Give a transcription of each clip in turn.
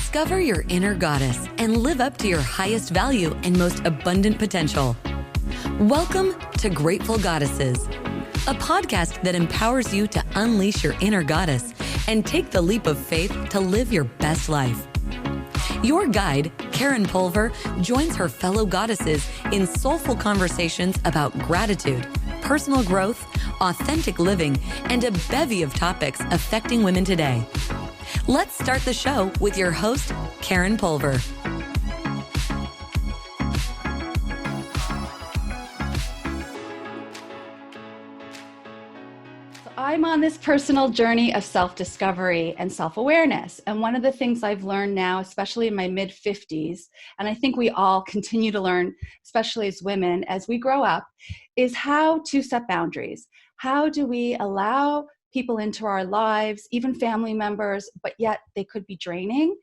Discover your inner goddess and live up to your highest value and most abundant potential. Welcome to Grateful Goddesses, a podcast that empowers you to unleash your inner goddess and take the leap of faith to live your best life. Your guide, Karen Pulver, joins her fellow goddesses in soulful conversations about gratitude, personal growth, authentic living, and a bevy of topics affecting women today. Let's start the show with your host, Karen Pulver. I'm on this personal journey of self-discovery and self-awareness. And one of the things I've learned now, especially in my mid-50s, and I think we all continue to learn, especially as women, as we grow up, is how to set boundaries. How do we allow people into our lives, even family members, but yet they could be draining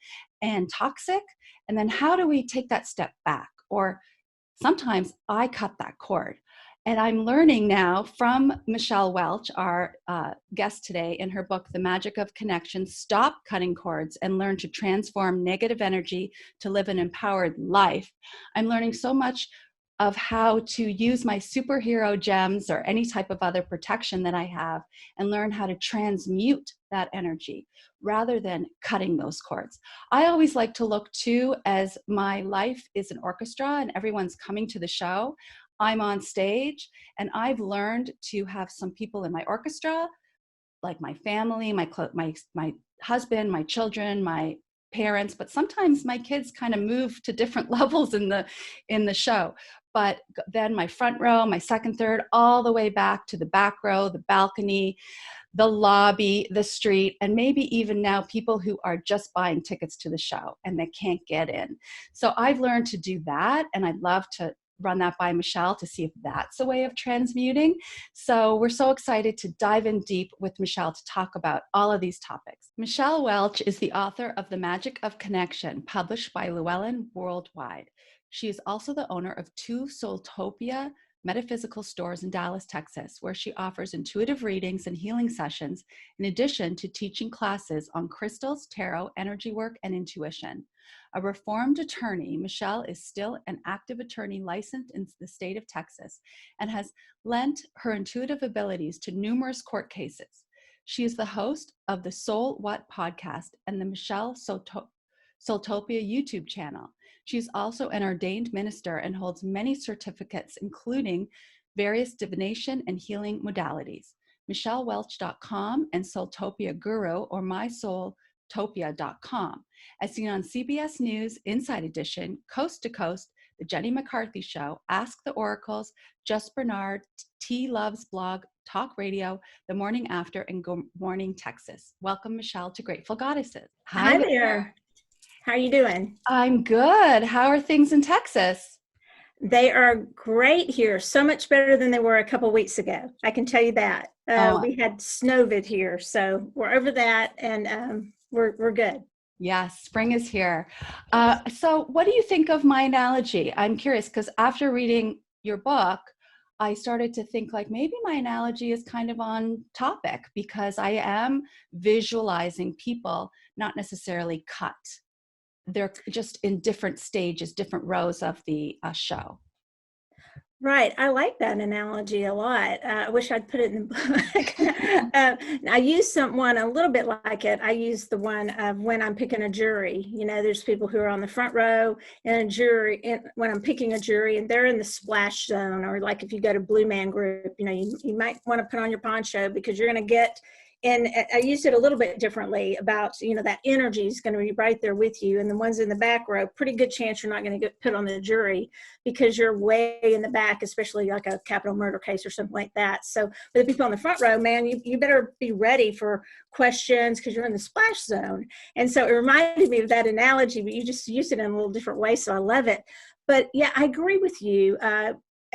and toxic? And then how do we take that step back? Or sometimes I cut that cord. And I'm learning now from Michelle Welch, our guest today, in her book, The Magic of Connection, Stop Cutting Cords and Learn to Transform Negative Energy to Live an Empowered Life. I'm learning so much of how to use my superhero gems or any type of other protection that I have and learn how to transmute that energy rather than cutting those cords. I always like to look too as my life is an orchestra and everyone's coming to the show. I'm on stage and I've learned to have some people in my orchestra, like my family, my husband, my children, my parents, but sometimes my kids kind of move to different levels in the show. But then my front row, my second, third, all the way back to the back row, the balcony, the lobby, the street, and maybe even now people who are just buying tickets to the show and they can't get in. So I've learned to do that, and I'd love to run that by Michelle to see if that's a way of transmuting. So we're so excited to dive in deep with Michelle to talk about all of these topics. Michelle Welch is the author of The Magic of Connection, published by Llewellyn Worldwide. She is also the owner of 2 Soultopia metaphysical stores in Dallas, Texas, where she offers intuitive readings and healing sessions, in addition to teaching classes on crystals, tarot, energy work, and intuition. A reformed attorney, Michelle is still an active attorney licensed in the state of Texas and has lent her intuitive abilities to numerous court cases. She is the host of the Soul What podcast and the Michelle Soultopia YouTube channel. She is also an ordained minister and holds many certificates, including various divination and healing modalities. MichelleWelch.com and Soultopia Guru, or mysoultopia.com. As seen on CBS News, Inside Edition, Coast to Coast, The Jenny McCarthy Show, Ask the Oracles, Just Bernard, T Love's Blog, Talk Radio, The Morning After, and Good Morning Texas. Welcome, Michelle, to Grateful Goddesses. Hi there. How are you doing? I'm good. How are things in Texas? They are great here. So much better than they were a couple of weeks ago. I can tell you that. We had snowvid here, so we're over that, and we're good. Yes, spring is here. So what do you think of my analogy? I'm curious because after reading your book, I started to think like maybe my analogy is kind of on topic because I am visualizing people not necessarily cut. They're just in different stages, different rows of the show. Right. I like that analogy a lot. I wish I'd put it in the book. I use one a little bit like it. I use the one of when I'm picking a jury. You know, there's people who are on the front row in a jury, when I'm picking a jury, and they're in the splash zone. Or like if you go to Blue Man Group, you know, you might want to put on your poncho because you're going to get. And I used it a little bit differently about, you know, that energy is going to be right there with you. And the ones in the back row, pretty good chance you're not going to get put on the jury because you're way in the back, especially like a capital murder case or something like that. So for the people on the front row, man, you better be ready for questions because you're in the splash zone. And so it reminded me of that analogy, but you just used it in a little different way. So I love it. But yeah, I agree with you.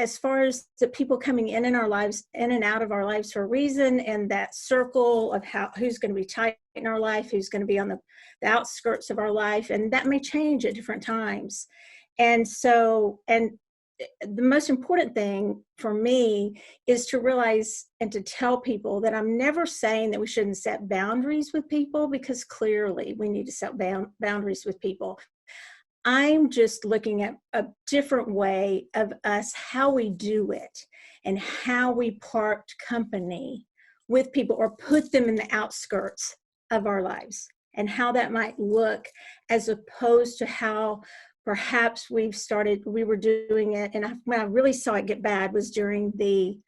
As far as the people coming in our lives, in and out of our lives for a reason, and that circle of who's going to be tight in our life, who's going to be on the outskirts of our life, and that may change at different times. And so, and the most important thing for me is to realize and to tell people that I'm never saying that we shouldn't set boundaries with people, because clearly we need to set boundaries with people. I'm just looking at a different way of us, how we do it, and how we part company with people or put them in the outskirts of our lives, and how that might look, as opposed to how perhaps we were doing it. And when I really saw it get bad was during the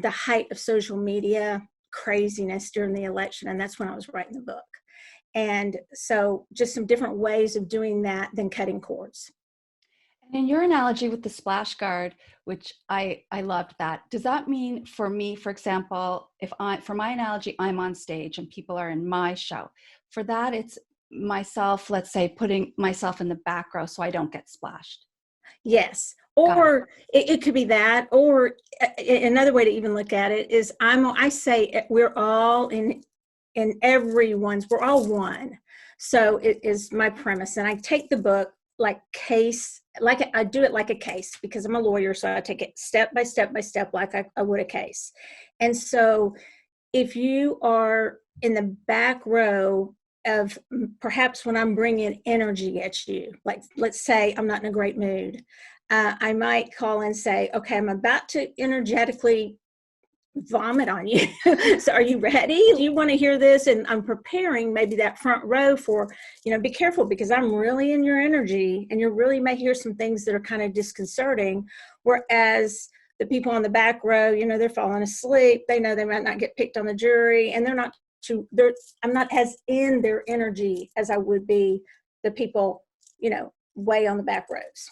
height of social media craziness during the election. And that's when I was writing the book. And so just some different ways of doing that than cutting cords. And in your analogy with the splash guard, which I loved that, does that mean for me, for example, for my analogy, I'm on stage and people are in my show. For that, it's myself, let's say, putting myself in the back row so I don't get splashed. Yes. Or it could be that, or another way to even look at it is I say we're all in everyone's, we're all one. So it is my premise. And I take the book like I do it like a case, because I'm a lawyer. So I take it step by step by step, like I would a case. And so if you are in the back row of perhaps when I'm bringing energy at you, like let's say I'm not in a great mood, I might call and say, okay, I'm about to energetically vomit on you. So are you ready? Do you want to hear this? And I'm preparing maybe that front row for, be careful, because I'm really in your energy and you really may hear some things that are kind of disconcerting. Whereas the people on the back row, they're falling asleep. They know they might not get picked on the jury, and I'm not as in their energy as I would be the people, way on the back rows.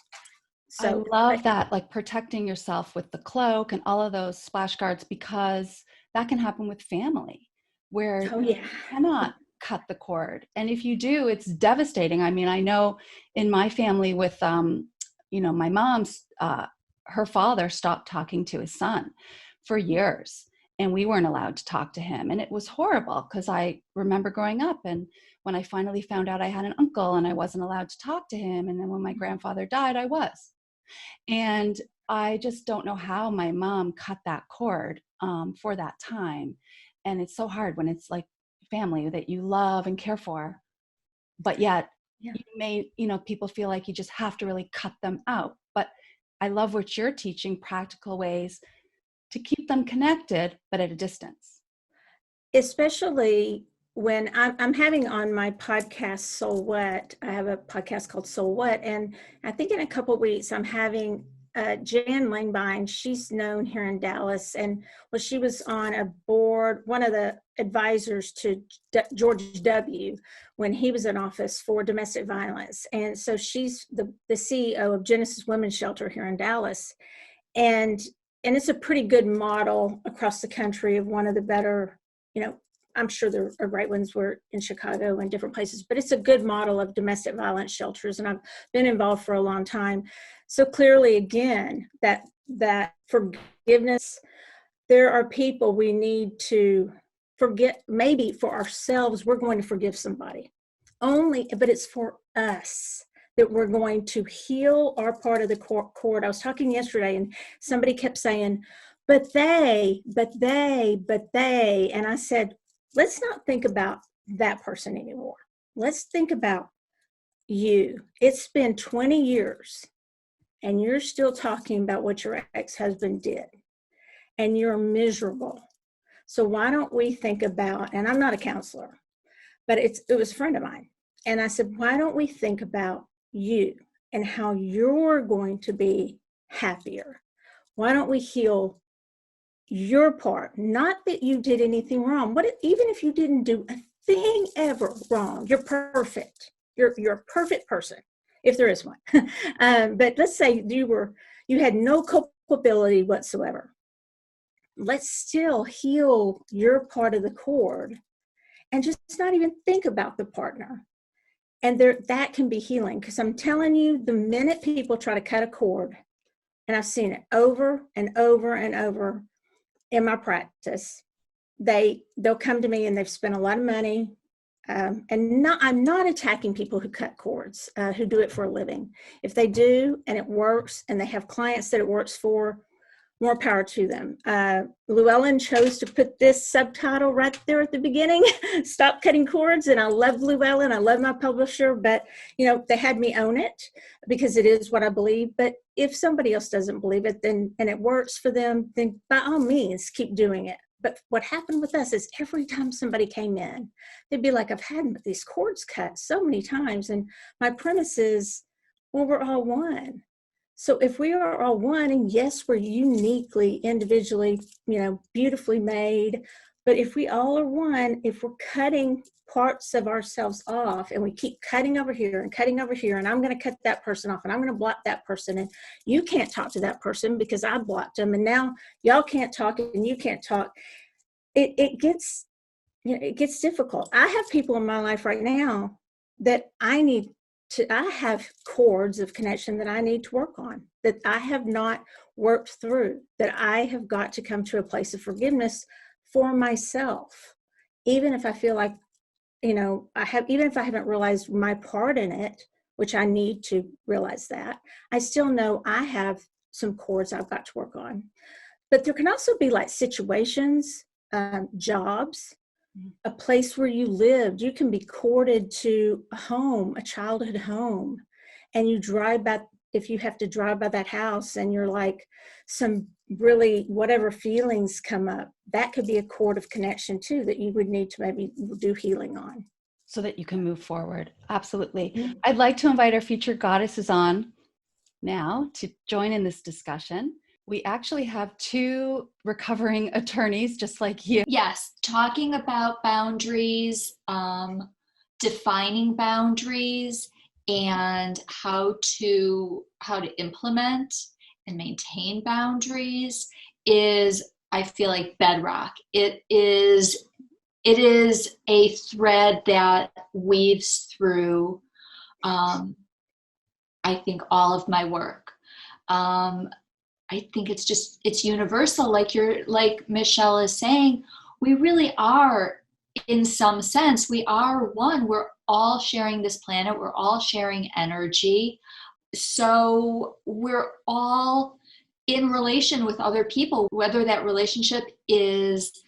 So I love that, like protecting yourself with the cloak and all of those splash guards, because that can happen with family where you cannot cut the cord. And if you do, it's devastating. I mean, I know in my family with, my mom's, her father stopped talking to his son for years, and we weren't allowed to talk to him. And it was horrible, because I remember growing up, and when I finally found out I had an uncle and I wasn't allowed to talk to him. And then when my grandfather died, I was. And I just don't know how my mom cut that cord for that time. And it's so hard when it's like family that you love and care for, but yet you may, people feel like you just have to really cut them out. But I love what you're teaching, practical ways to keep them connected, but at a distance. Especially when I'm having on my podcast, Soul What. I have a podcast called Soul What. And I think in a couple of weeks, I'm having Jan Langbein. She's known here in Dallas. And she was on a board, one of the advisors to George W. when he was in office for domestic violence. And so she's the CEO of Genesis Women's Shelter here in Dallas. And it's a pretty good model across the country of one of the better, I'm sure there are great ones in Chicago and different places, but it's a good model of domestic violence shelters. And I've been involved for a long time. So clearly, again, that forgiveness, there are people we need to forget. Maybe for ourselves, we're going to forgive somebody but it's for us that we're going to heal our part of the cord. I was talking yesterday and somebody kept saying, but they, and I said, let's not think about that person anymore. Let's think about you. It's been 20 years and you're still talking about what your ex-husband did and you're miserable. So why don't we think about, and I'm not a counselor, but it was a friend of mine. And I said, why don't we think about you and how you're going to be happier? Why don't we heal your part? Not that you did anything wrong. Even if you didn't do a thing ever wrong, you're perfect. You're a perfect person, if there is one. But let's say you had no culpability whatsoever. Let's still heal your part of the cord and just not even think about the partner. And that can be healing, because I'm telling you, the minute people try to cut a cord, and I've seen it over and over and over in my practice, they'll come to me and they've spent a lot of money I'm not attacking people who cut cords, who do it for a living. If they do and it works and they have clients that it works for, more power to them. Llewellyn chose to put this subtitle right there at the beginning, Stop Cutting Cords. And I love Llewellyn. I love my publisher, but they had me own it because it is what I believe. But if somebody else doesn't believe it, then, and it works for them, then by all means, keep doing it. But what happened with us is every time somebody came in, they'd be like, I've had these cords cut so many times. And my premise is, well, we're all one. So if we are all one, and yes, we're uniquely, individually, beautifully made, but if we all are one, if we're cutting parts of ourselves off and we keep cutting over here and cutting over here, and I'm going to cut that person off and I'm going to block that person, and you can't talk to that person because I blocked them, and now y'all can't talk and you can't talk, it gets difficult. I have people in my life right now that I have cords of connection that I need to work on, that I have not worked through, that I have got to come to a place of forgiveness for myself. Even if I feel like, even if I haven't realized my part in it, which I need to realize that, I still know I have some cords I've got to work on. But there can also be like situations, jobs, a place where you lived. You can be courted to a home, a childhood home, and you drive by, if you have to drive by that house and you're like, some really whatever feelings come up, that could be a cord of connection too that you would need to maybe do healing on. So that you can move forward. Absolutely. Mm-hmm. I'd like to invite our future goddesses on now to join in this discussion. We actually have two recovering attorneys just like you. Yes, talking about boundaries, defining boundaries, and how to implement and maintain boundaries is, I feel like, bedrock. It is a thread that weaves through, I think, all of my work. I think it's universal. Like Michelle is saying, we really are, in some sense, we are one. We're all sharing this planet. We're all sharing energy. So we're all in relation with other people, whether that relationship is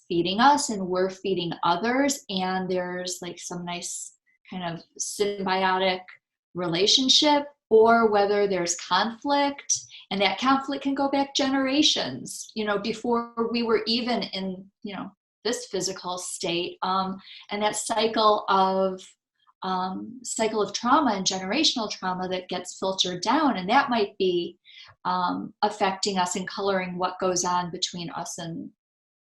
feeding us and we're feeding others, and there's like some nice kind of symbiotic relationship, or whether there's conflict, and that conflict can go back generations, before we were even in, this physical state. And that cycle of trauma and generational trauma that gets filtered down, and that might be affecting us and coloring what goes on between us and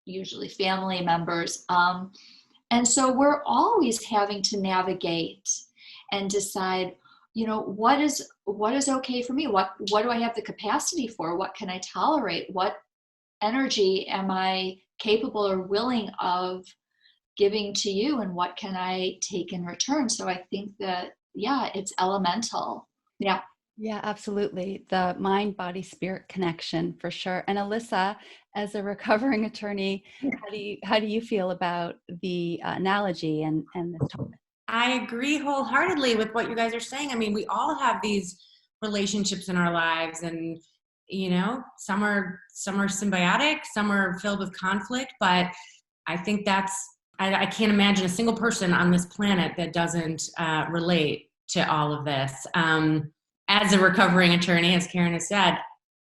usually family members. And so we're always having to navigate and decide, what is okay for me? What do I have the capacity for? What can I tolerate? What energy am I capable or willing of giving to you? And what can I take in return? So I think that, it's elemental. Yeah. Yeah, absolutely. The mind, body, spirit connection for sure. And Alyssa, as a recovering attorney, how do you feel about the analogy and this topic? I agree wholeheartedly with what you guys are saying. I mean, we all have these relationships in our lives, and some are symbiotic, some are filled with conflict. But I think I can't imagine a single person on this planet that doesn't relate to all of this. As a recovering attorney, as Karen has said,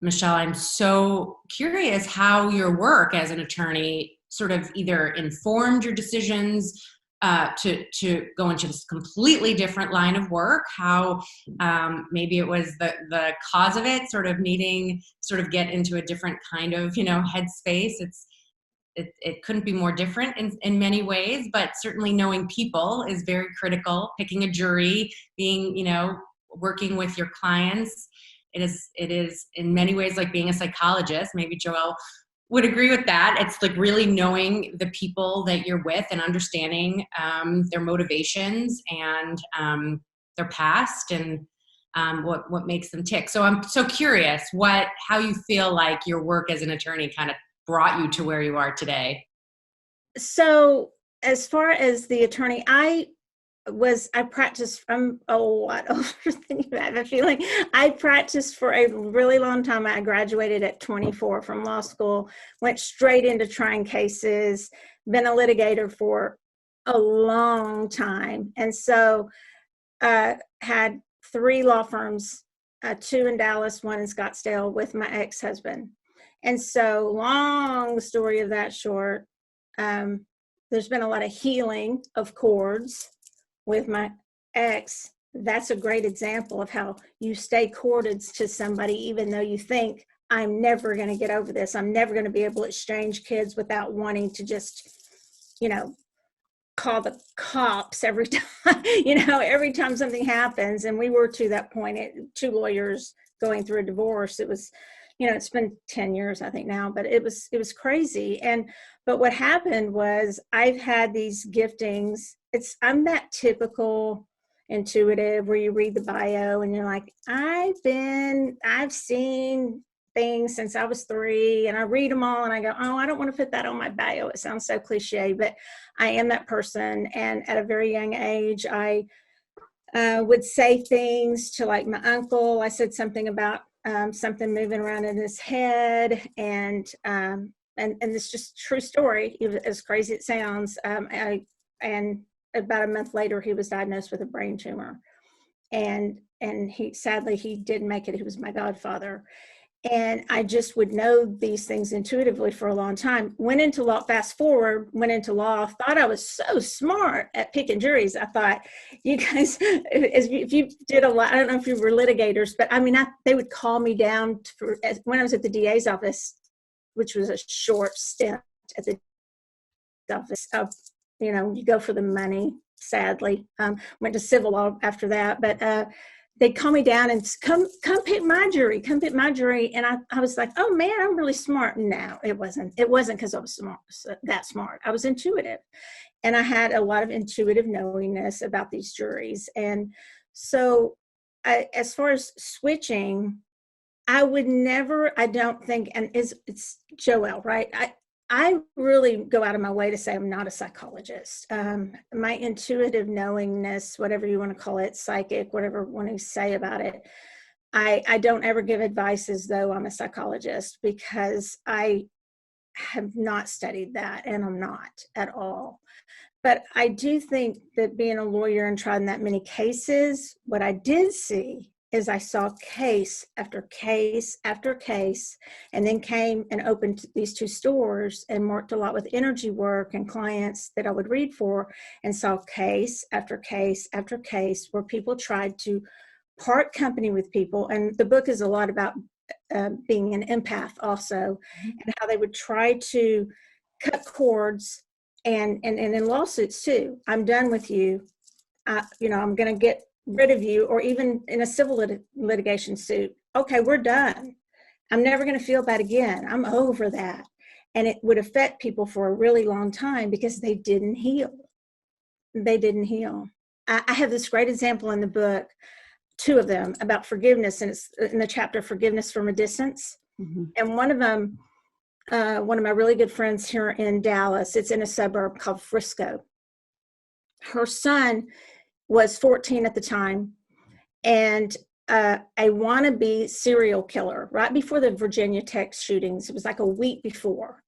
Michelle, I'm so curious how your work as an attorney sort of either informed your decisions to go into this completely different line of work, how maybe it was the cause of it, sort of needing sort of get into a different kind of, headspace. It couldn't be more different in many ways, but certainly knowing people is very critical. Picking a jury, being, working with your clients. It is in many ways like being a psychologist. Maybe Joelle would agree with that. It's like really knowing the people that you're with and understanding their motivations and their past and what makes them tick. So I'm so curious how you feel like your work as an attorney kind of brought you to where you are today. So as far as the attorney, I practiced, I'm a lot older than you have a feeling. I practiced for a really long time. I graduated at 24 from law school, went straight into trying cases, been a litigator for a long time. And so had 3 law firms, 2 in Dallas, 1 in Scottsdale with my ex-husband. And so long story of that short, there's been a lot of healing of cords with my ex. That's a great example of how you stay corded to somebody, even though you think, I'm never going to get over this. I'm never going to be able to exchange kids without wanting to just, call the cops every time, every time something happens. And we were to that point, 2 lawyers going through a divorce. It was, it's been 10 years, I think now, but it was crazy. But what happened was I've had these giftings. I'm that typical intuitive where you read the bio and you're like, I've seen things since I was 3, and I read them all and I go, oh, I don't want to put that on my bio. It sounds so cliche, but I am that person. And at a very young age, I would say things to, like, my uncle. I said something about something moving around in his head, and it's just a true story, as crazy as it sounds. And about a month later, he was diagnosed with a brain tumor, and he didn't make it. He was my godfather. And I just would know these things intuitively for a long time. Went into law, thought I was so smart at picking juries. I thought, you guys, if you did a lot, I don't know if you were litigators, but they would call me down when I was at the DA's office, which was a short stint at the office. You go for the money, sadly. Went to civil law after that, but they'd call me down and come pick my jury. And I was like, oh man, I'm really smart. No, it wasn't because I was that smart. I was intuitive. And I had a lot of intuitive knowingness about these juries. And so as far as switching, I would never, I don't think, and it's Joelle, right? I really go out of my way to say I'm not a psychologist. My intuitive knowingness, whatever you want to call it, psychic, whatever you want to say about it, I don't ever give advice as though I'm a psychologist, because I have not studied that, and I'm not at all. But I do think that being a lawyer and trying that many cases, what I did see is I saw case after case after case, and then came and opened these 2 stores and worked a lot with energy work and clients that I would read for, and saw case after case after case where people tried to part company with people. And the book is a lot about being an empath also, and how they would try to cut cords and in lawsuits too. I'm done with you. I'm going to get rid of you, or even in a civil litigation suit. Okay, we're done. I'm never going to feel that again. I'm over that. And it would affect people for a really long time because they didn't heal. I have this great example in the book, 2 of them, about forgiveness, and it's in the chapter Forgiveness from a Distance. Mm-hmm. And one of them, one of my really good friends here in Dallas, it's in a suburb called Frisco. Her son was 14 at the time, and a wannabe serial killer right before the Virginia Tech shootings. It was like a week before.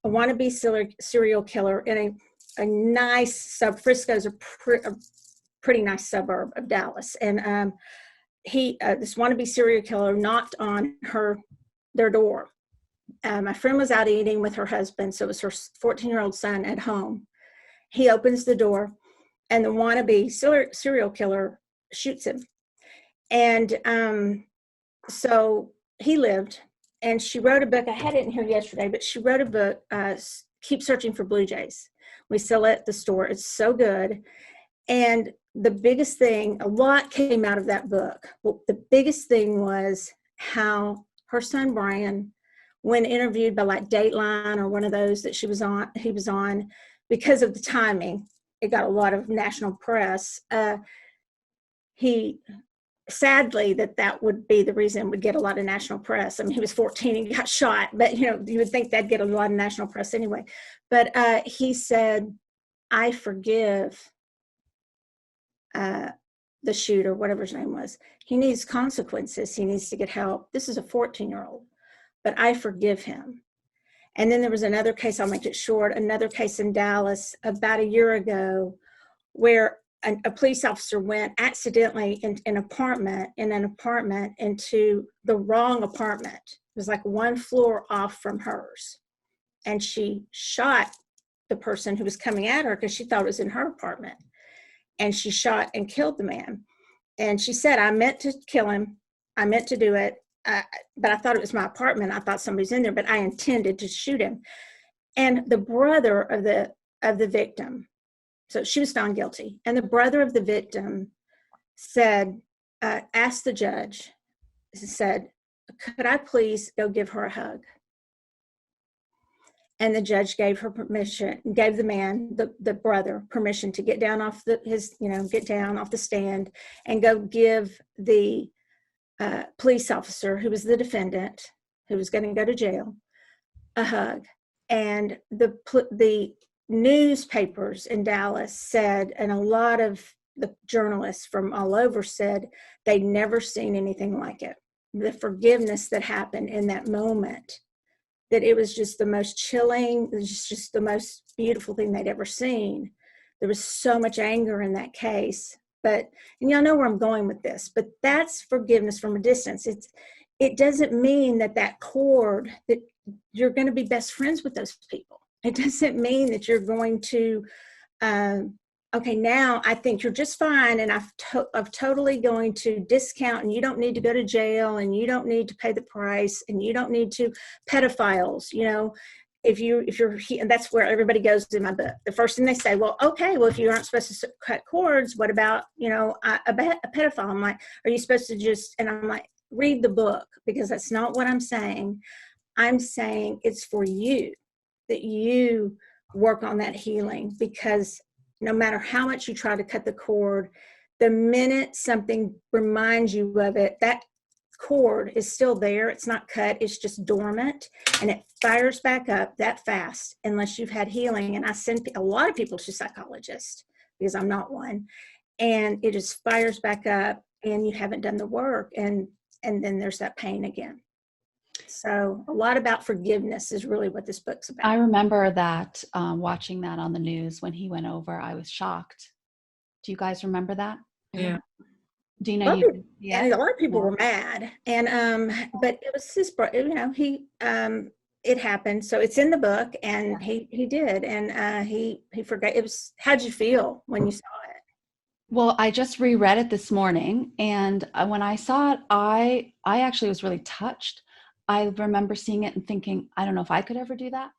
A wannabe serial killer in a nice Frisco's a pretty nice suburb of Dallas, and this wannabe serial killer knocked on their door. My friend was out eating with her husband, so it was her 14-year-old son at home. He opens the door, and the wannabe serial killer shoots him. And so he lived, and she wrote a book. I had it in here yesterday, but she wrote a book, Keep Searching for Blue Jays. We sell it at the store. It's so good. And the biggest thing, a lot came out of that book. Well, the biggest thing was how her son, Brian, when interviewed by like Dateline or one of those that he was on, because of the timing, it got a lot of national press. Sadly, that would be the reason it would get a lot of national press. I mean, he was 14 and got shot, but you would think that'd get a lot of national press anyway. But he said I forgive the shooter, whatever his name was. He needs consequences. He needs to get help. This is a 14-year-old, but I forgive him. And then there was another case, I'll make it short, another case in Dallas about a year ago where a police officer went accidentally in an apartment into the wrong apartment. It was like one floor off from hers. And she shot the person who was coming at her because she thought it was in her apartment. And she shot and killed the man. And she said, I meant to kill him. I meant to do it. But I thought it was my apartment. I thought somebody's in there, but I intended to shoot him. And the brother of the victim, so she was found guilty. And the brother of the victim said, asked the judge, said, could I please go give her a hug? And the judge gave her permission, gave the man, the brother, permission to get down off get down off the stand and go give the police officer, who was the defendant, who was going to go to jail, a hug. And the newspapers in Dallas said, and a lot of the journalists from all over said, they'd never seen anything like it. The forgiveness that happened in that moment, that it was just the most chilling, it was just the most beautiful thing they'd ever seen. There was so much anger in that case. But, and y'all know where I'm going with this, but that's forgiveness from a distance. It doesn't mean that cord, that you're going to be best friends with those people. It doesn't mean that you're going to, okay, now I think you're just fine, and I'm totally going to discount, and you don't need to go to jail, and you don't need to pay the price, and you don't need to pedophiles, if you're, and that's where everybody goes in my book. The first thing they say, well, okay, well, if you aren't supposed to cut cords, what about, a pedophile? I'm like, are you supposed to just, and I'm like, read the book, because that's not what I'm saying. I'm saying it's for you, that you work on that healing, because no matter how much you try to cut the cord, the minute something reminds you of it, that cord is still there. It's not cut. It's just dormant, and it fires back up that fast unless you've had healing. And I send a lot of people to psychologists, because I'm not one, and it just fires back up, and you haven't done the work, and then there's that pain again. So a lot about forgiveness is really what this book's about. I remember that watching that on the news when he went over, I was shocked. Do you guys remember that? Yeah. Dina, and a lot of people were mad, and but it was his, he it happened, so it's in the book, and he did, and he forgot. It was, how'd you feel when you saw it? Well, I just reread it this morning, and when I saw it, I actually was really touched. I remember seeing it and thinking, I don't know if I could ever do that.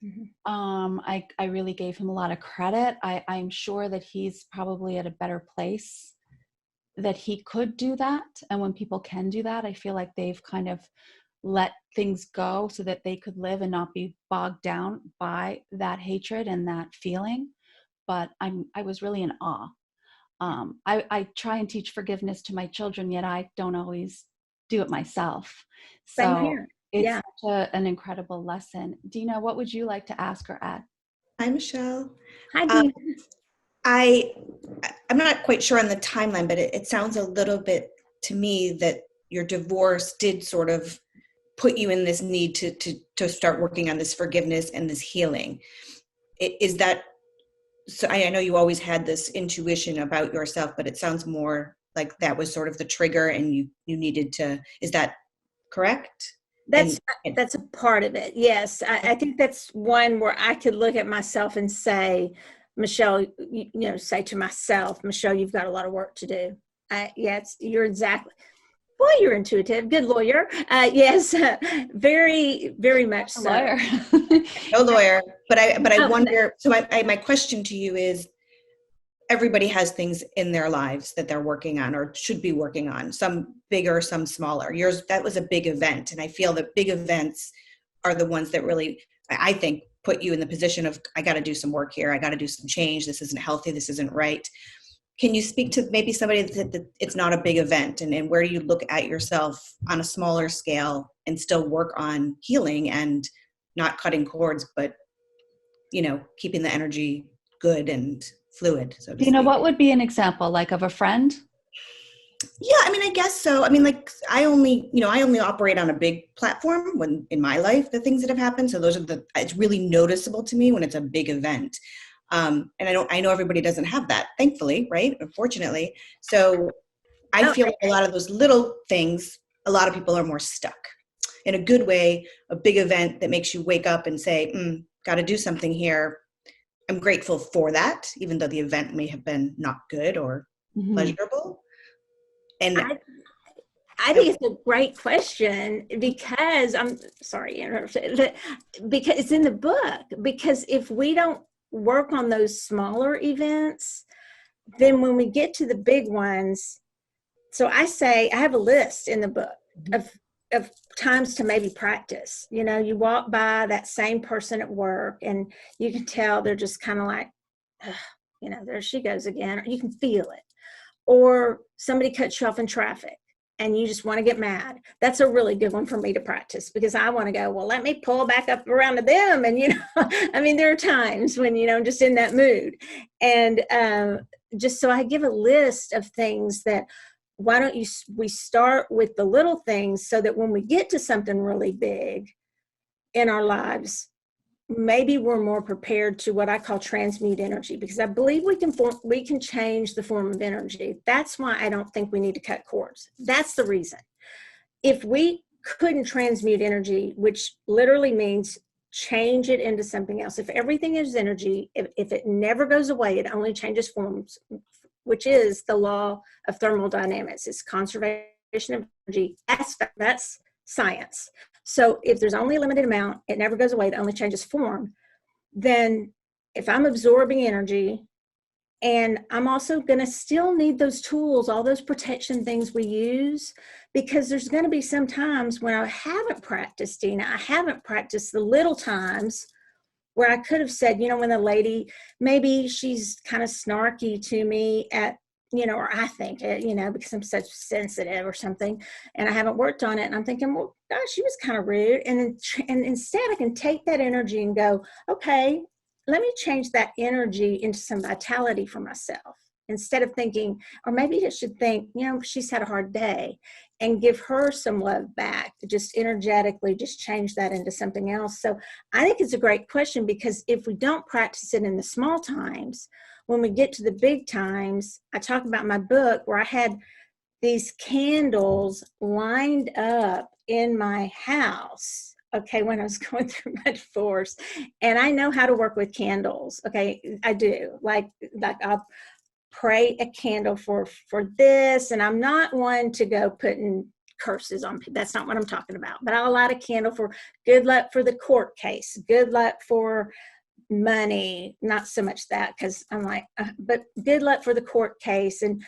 Mm-hmm. I really gave him a lot of credit. I'm sure that he's probably at a better place that he could do that. And when people can do that, I feel like they've kind of let things go so that they could live and not be bogged down by that hatred and that feeling. But I was really in awe. I try and teach forgiveness to my children, yet I don't always do it myself. So it's such an incredible lesson. Dina, what would you like to ask or add? Hi, Michelle. Hi, Dina. I'm not quite sure on the timeline, but it sounds a little bit to me that your divorce did sort of put you in this need to start working on this forgiveness and this healing. Is that, so I know you always had this intuition about yourself, but it sounds more like that was sort of the trigger, and you needed to, is that correct? That's a part of it. Yes. I think that's one where I could look at myself and say, Michelle, say to myself, Michelle, you've got a lot of work to do. You're exactly, boy, you're intuitive. Good lawyer. Yes. Very, very much so. Lawyer. No lawyer, but I wonder, so my question to you is, everybody has things in their lives that they're working on or should be working on, some bigger, some smaller. Yours, that was a big event. And I feel that big events are the ones that really, I think, put you in the position of, I got to do some work here. I got to do some change. This isn't healthy. This isn't right. Can you speak to maybe somebody that it's not a big event, and where you look at yourself on a smaller scale and still work on healing and not cutting cords, but, keeping the energy good and fluid, so to You know, speak. what would be an example, like of a friend? Yeah, I mean, I guess so. I mean, like I only operate on a big platform when in my life, the things that have happened. So those are it's really noticeable to me when it's a big event. And I know everybody doesn't have that, thankfully, right? Unfortunately. So I feel like a lot of those little things, a lot of people are more stuck in a good way. A big event that makes you wake up and say, got to do something here. I'm grateful for that, even though the event may have been not good or pleasurable. And I think it's a great question because I'm sorry, because it's in the book. Because if we don't work on those smaller events, then when we get to the big ones, so I have a list in the book of times to maybe practice. You know, you walk by that same person at work and you can tell they're just kind of like, you know, there she goes again, or you can feel it. Or somebody cuts you off in traffic and you just want to get mad. That's a really good one for me to practice because I want to go, well, let me pull back up around to them. And, you know, I mean, there are times when, you know, I'm just in that mood. And just so I give a list of things that, why don't we start with the little things so that when we get to something really big in our lives, maybe we're more prepared to what I call transmute energy, because I believe we can change the form of energy. That's why I don't think we need to cut cords. That's the reason. If we couldn't transmute energy, which literally means change it into something else. If everything is energy, if it never goes away, it only changes forms, which is the law of thermodynamics. It's conservation of energy. That's science. So if there's only a limited amount, it never goes away, it only changes form. Then if I'm absorbing energy, and I'm also going to still need those tools, all those protection things we use, because there's going to be some times when I haven't practiced, Dina. I haven't practiced the little times where I could have said, you know, when the lady, maybe she's kind of snarky to me at, you know, or I think it, you know, because I'm such sensitive or something, and I haven't worked on it. And I'm thinking, well, gosh, she was kind of rude. And instead I can take that energy and go, okay, let me change that energy into some vitality for myself. Instead of thinking, or maybe I should think, you know, she's had a hard day, and give her some love back, just energetically, just change that into something else. So I think it's a great question, because if we don't practice it in the small times, when we get to the big times, I talk about my book where I had these candles lined up in my house, okay, when I was going through my divorce. And I know how to work with candles, okay, I do. Like I'll pray a candle for this, and I'm not one to go putting curses on people. That's not what I'm talking about. But I'll light a candle for good luck for the court case, good luck for money, not so much that, because I'm like, but good luck for the court case. And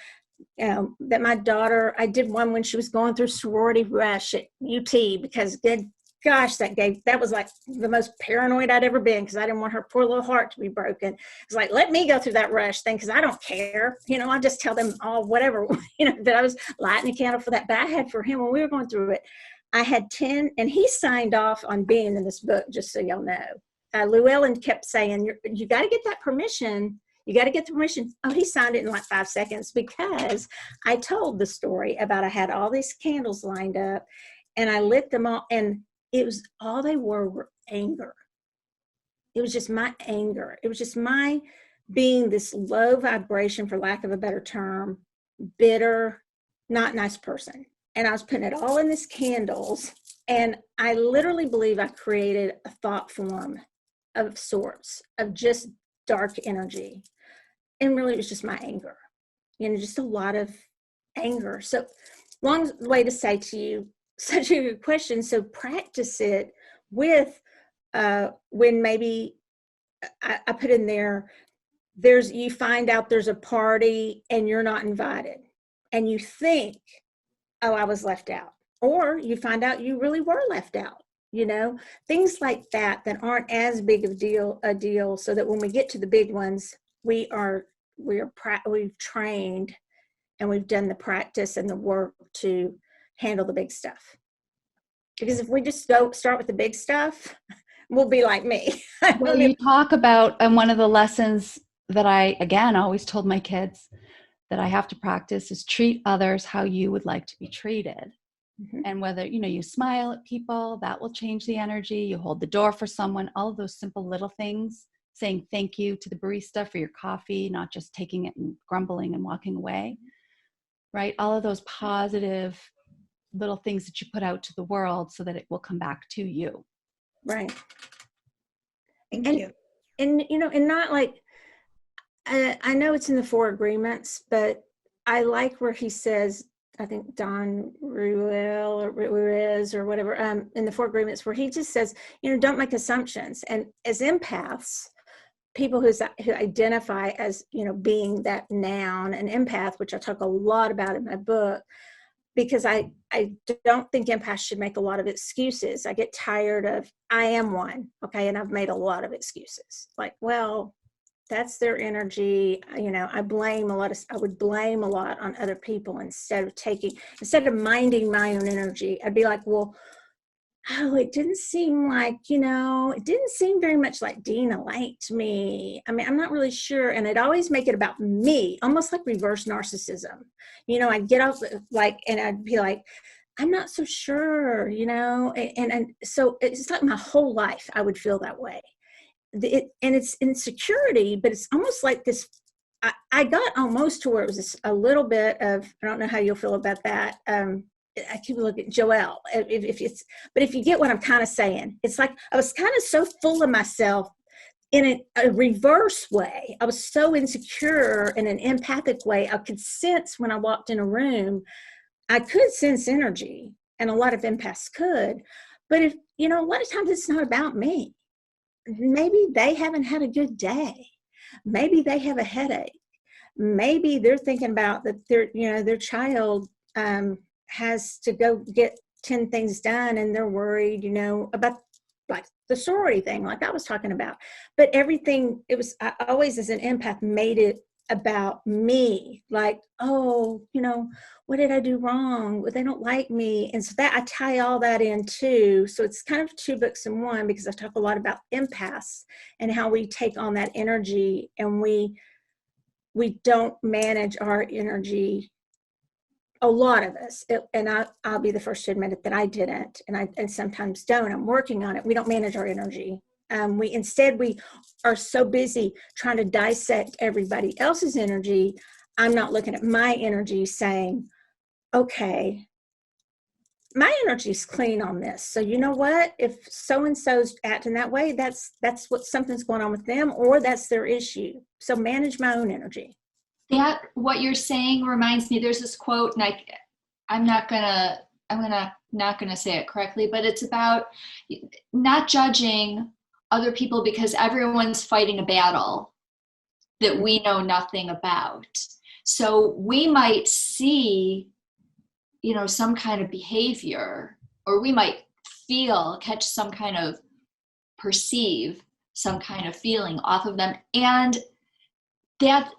that my daughter, I did one when she was going through sorority rush at UT, because good gosh, that was like the most paranoid I'd ever been, because I didn't want her poor little heart to be broken. It's like, let me go through that rush thing, because I don't care. You know, I just tell them all whatever, you know, that I was lighting a candle for that. But I had for him, when we were going through it, I had 10, and he signed off on being in this book, just so y'all know. Llewellyn kept saying, you got to get that permission. You got to get the permission. Oh, he signed it in like 5 seconds, because I told the story about I had all these candles lined up, and I lit them all, and it was all they were anger. It was just my anger. It was just my being this low vibration, for lack of a better term, bitter, not nice person. And I was putting it all in these candles. And I literally believe I created a thought form of sorts of just dark energy. And really, it was just my anger, you know, just a lot of anger. So long way to say to you, such a good question. So practice it with when maybe I put in there, you find out there's a party and you're not invited, and you think, oh, I was left out, or you find out you really were left out. You know, things like that aren't as big of a deal, so that when we get to the big ones, we've trained and we've done the practice and the work to handle the big stuff. Because if we just start with the big stuff, we'll be like me. Well, you talk about, and one of the lessons that I, again, always told my kids that I have to practice is treat others how you would like to be treated. Mhm. And whether, you smile at people, that will change the energy. You hold the door for someone, all of those simple little things, saying thank you to the barista for your coffee, not just taking it and grumbling and walking away, right? All of those positive little things that you put out to the world so that it will come back to you. Right. Thank And you. and not like, I know it's in the Four Agreements, but I like where he says, I think Don Ruel or Ruiz or whatever, in the Four Agreements, where he just says, don't make assumptions. And as empaths, people who identify as, being that noun, an empath, which I talk a lot about in my book, because I don't think empaths should make a lot of excuses. I get tired of, I am one, okay, and I've made a lot of excuses. Like, well, that's their energy. I would blame a lot on other people instead of minding my own energy. I'd be like, well, it didn't seem very much like Dina liked me. I mean, I'm not really sure. And I'd always make it about me, almost like reverse narcissism. I'd get off and I'd be like, I'm not so sure, and so it's like my whole life I would feel that way. And it's insecurity, but it's almost like this. I got almost to where it was a little bit of, I don't know how you'll feel about that. I keep looking at Joelle, but if you get what I'm kind of saying, it's like I was kind of so full of myself in a reverse way. I was so insecure in an empathic way. I could sense when I walked in a room, I could sense energy, and a lot of empaths could. But if, a lot of times it's not about me. Maybe they haven't had a good day. Maybe they have a headache. Maybe they're thinking about that their child has to go get 10 things done, and they're worried, about like the sorority thing, like I was talking about. But everything, I always, as an empath, made it about me. Like, oh, what did I do wrong? They don't like me. And so that I tie all that in too. So it's kind of two books in one, because I talk a lot about empaths and how we take on that energy, and we don't manage our energy. A lot of us, and I'll be the first to admit it, that I didn't, and sometimes don't. I'm working on it. We don't manage our energy. We are so busy trying to dissect everybody else's energy. I'm not looking at my energy saying, okay, my energy's clean on this. So you know what? If so-and-so's acting that way, that's what something's going on with them, or that's their issue. So manage my own energy. That, what you're saying reminds me, there's this quote, and I'm not gonna say it correctly, but it's about not judging other people because everyone's fighting a battle that we know nothing about. So we might see, some kind of behavior, or we might catch some kind of, perceive some kind of feeling off of them, and that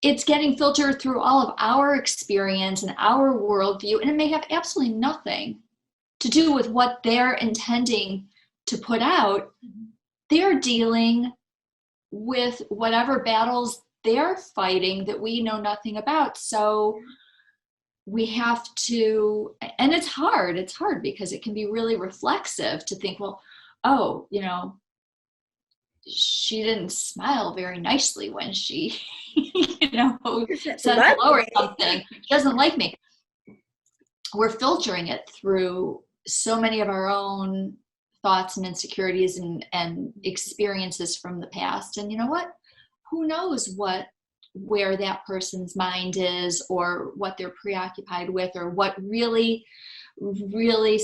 it's getting filtered through all of our experience and our worldview, and it may have absolutely nothing to do with what they're intending to put out. They're dealing with whatever battles they're fighting that we know nothing about. So we have to, and it's hard because it can be really reflexive to think, well, oh, she didn't smile very nicely when she, said hello or something. She doesn't like me. We're filtering it through so many of our own thoughts and insecurities and experiences from the past. And you know what? Who knows where that person's mind is, or what they're preoccupied with, or what really, really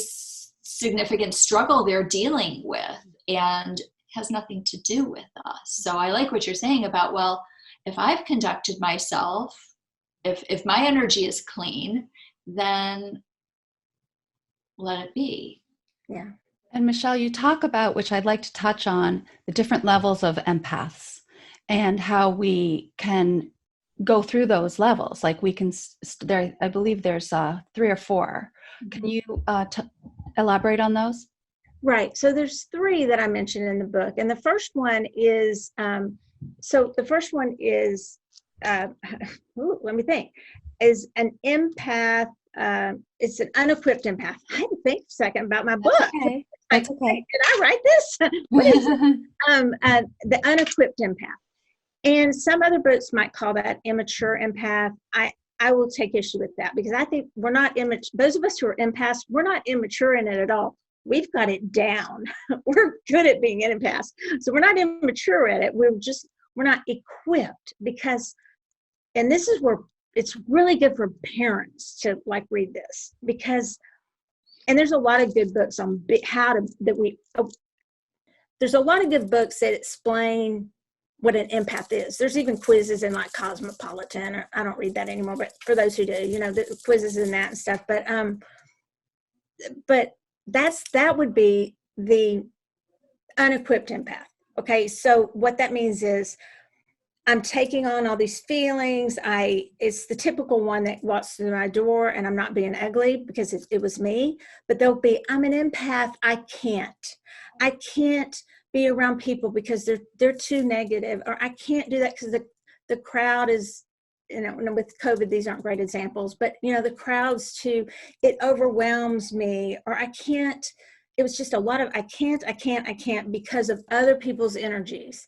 significant struggle they're dealing with. And has nothing to do with us. So I like what you're saying about, well, if I've conducted myself, if my energy is clean, then let it be. Yeah. And Michelle, you talk about, which I'd like to touch on, the different levels of empaths and how we can go through those levels. Like we can, I believe there's 3 or 4. Can you elaborate on those? Right. So there's 3 that I mentioned in the book. And the first one is So the first one is, let me think, is an empath. It's an unequipped empath. I had to think a second about my book. Okay. That's okay. Did I write this? What is it? The unequipped empath. And some other books might call that immature empath. I will take issue with that because I think we're not immature. Those of us who are empaths, we're not immature in it at all. We've got it down. We're good at being empaths. So we're not immature at it. We're not equipped because, and this is where it's really good for parents to like read this because, and there's a lot of good books on there's a lot of good books that explain what an empath is. There's even quizzes in like Cosmopolitan, or I don't read that anymore, but for those who do, the quizzes and that and stuff. But that would be the unequipped empath. Okay, so what that means is I'm taking on all these feelings. It's the typical one that walks through my door and I'm not being ugly because it was me, but I'm an empath. I can't be around people because they're too negative, or I can't do that because the crowd is, with COVID, these aren't great examples, but the crowd's it overwhelms me, or I can't. It was just a lot of I can't because of other people's energies.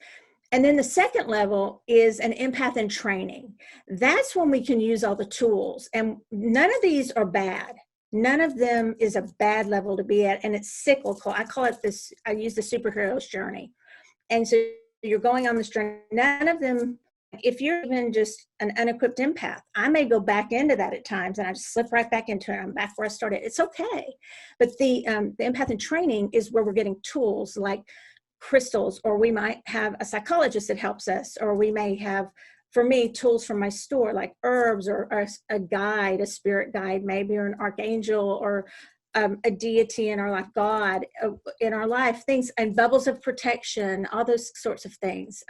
And then the second level is an empath in training. That's when we can use all the tools, and none of these are bad. None of them is a bad level to be at, and it's cyclical. I use the superhero's journey. And so you're going on this journey. None of them, if you're even just an unequipped empath, I may go back into that at times and I just slip right back into it. I'm back where I started. It's okay. But the empath in training is where we're getting tools like crystals, or we might have a psychologist that helps us, or we may have, for me, tools from my store like herbs, or a guide, a spirit guide maybe, or an archangel, or a deity in our life, God in our life, things, and bubbles of protection, all those sorts of things,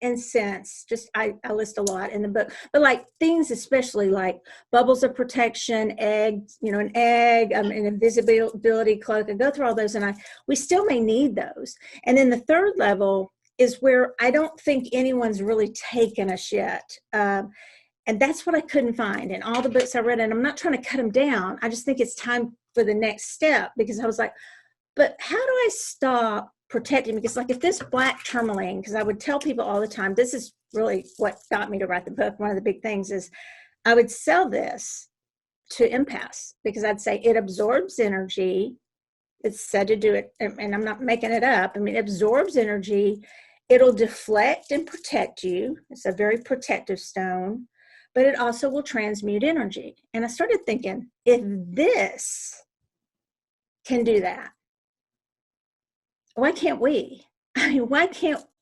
incense, just I list a lot in the book, but like things especially like bubbles of protection, eggs, an egg, an invisibility cloak, and go through all those, and we still may need those. And then the third level is where I don't think anyone's really taken us yet. And that's what I couldn't find in all the books I read. And I'm not trying to cut them down. I just think it's time for the next step, because I was like, but how do I stop protecting? Because like if this black tourmaline, because I would tell people all the time, this is really what got me to write the book. One of the big things is I would sell this to empaths because I'd say it absorbs energy. It's said to do it, and I'm not making it up. I mean, it absorbs energy. It'll deflect and protect you. It's a very protective stone, but it also will transmute energy. And I started thinking, if this can do that, why can't we? I mean,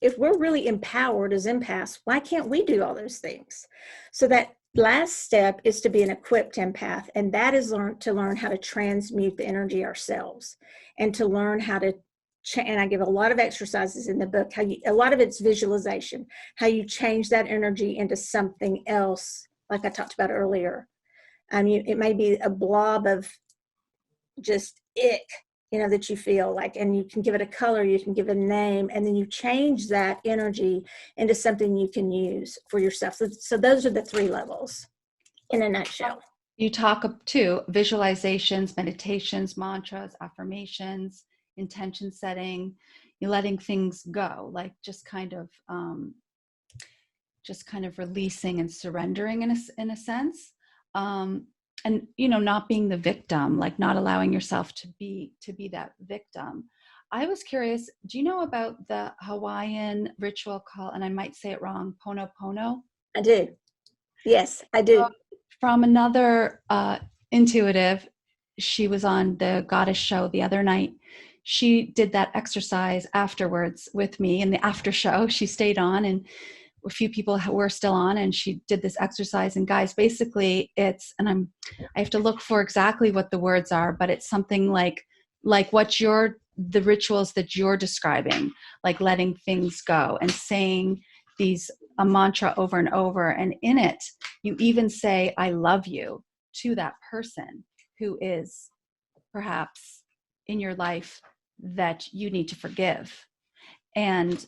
if we're really empowered as empaths, why can't we do all those things? So that last step is to be an equipped empath, and that is to learn how to transmute the energy ourselves, and to learn how to and I give a lot of exercises in the book, a lot of it's visualization, how you change that energy into something else, like I talked about earlier. It may be a blob of just ick, that you feel like, and you can give it a color, you can give it a name, and then you change that energy into something you can use for yourself. So those are the three levels in a nutshell. You talk too, visualizations, meditations, mantras, affirmations, intention setting, you're letting things go, like just kind of releasing and surrendering in a sense, and not being the victim, like not allowing yourself to be that victim. I was curious, do you know about the Hawaiian ritual called, and I might say it wrong, Ponopono? I do. Yes, I do. From another intuitive, she was on the Goddess show the other night. She did that exercise afterwards with me in the after show. She stayed on, and a few people were still on, and she did this exercise. And guys, basically it's, and I have to look for exactly what the words are, but it's something like what the rituals that you're describing, like letting things go and saying a mantra over and over. And in it, you even say, I love you to that person who is perhaps in your life that you need to forgive. And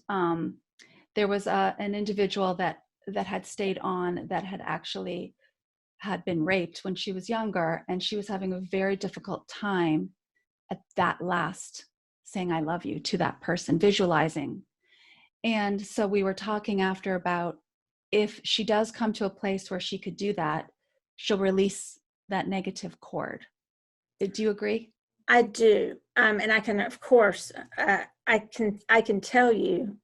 there was an individual that had stayed on, that had been raped when she was younger, and she was having a very difficult time at that last saying I love you to that person, visualizing. And so we were talking after about, if she does come to a place where she could do that, she'll release that negative cord. Do you agree? I do. And I can, of course, I can tell you,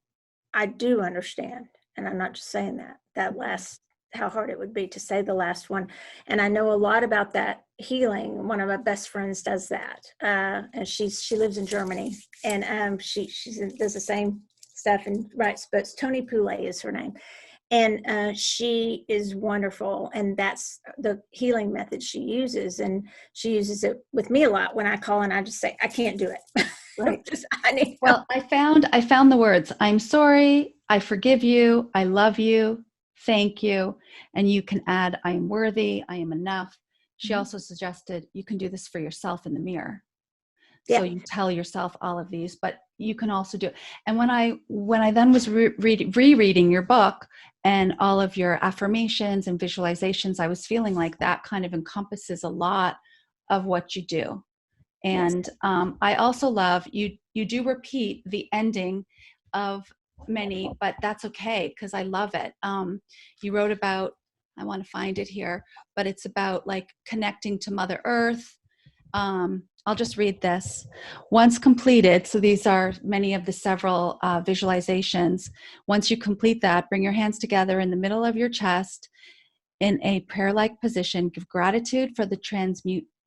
I do understand. And I'm not just saying that last, how hard it would be to say the last one. And I know a lot about that healing. One of my best friends does that. And she lives in Germany, and she does the same stuff and writes books. Toni Poulet is her name. And she is wonderful, and that's the healing method she uses, and she uses it with me a lot. When I call and I just say, I can't do it. Right. I need well, I found the words, I'm sorry, I forgive you, I love you, thank you. And you can add, I am worthy, I am enough. She also suggested you can do this for yourself in the mirror. So you tell yourself all of these, but you can also do it. And when I then was rereading your book and all of your affirmations and visualizations, I was feeling like that kind of encompasses a lot of what you do. And I also love, you do repeat the ending of many, but that's okay, because I love it. You wrote about, I want to find it here, but it's about like connecting to Mother Earth. I'll just read this. Once completed, so these are many of the several visualizations. Once you complete that, bring your hands together in the middle of your chest in a prayer-like position. Give gratitude for the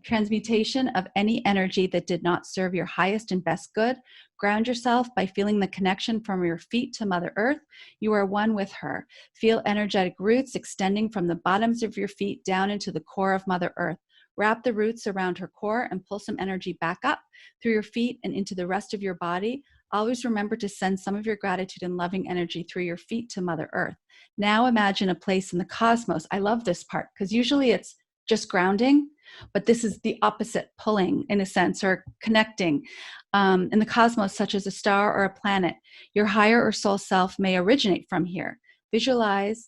transmutation of any energy that did not serve your highest and best good. Ground yourself by feeling the connection from your feet to Mother Earth. You are one with her. Feel energetic roots extending from the bottoms of your feet down into the core of Mother Earth. Wrap the roots around her core and pull some energy back up through your feet and into the rest of your body. Always remember to send some of your gratitude and loving energy through your feet to Mother Earth. Now imagine a place in the cosmos. I love this part because usually it's just grounding, but this is the opposite, pulling in a sense, or connecting. In the cosmos, such as a star or a planet, your higher or soul self may originate from here. Visualize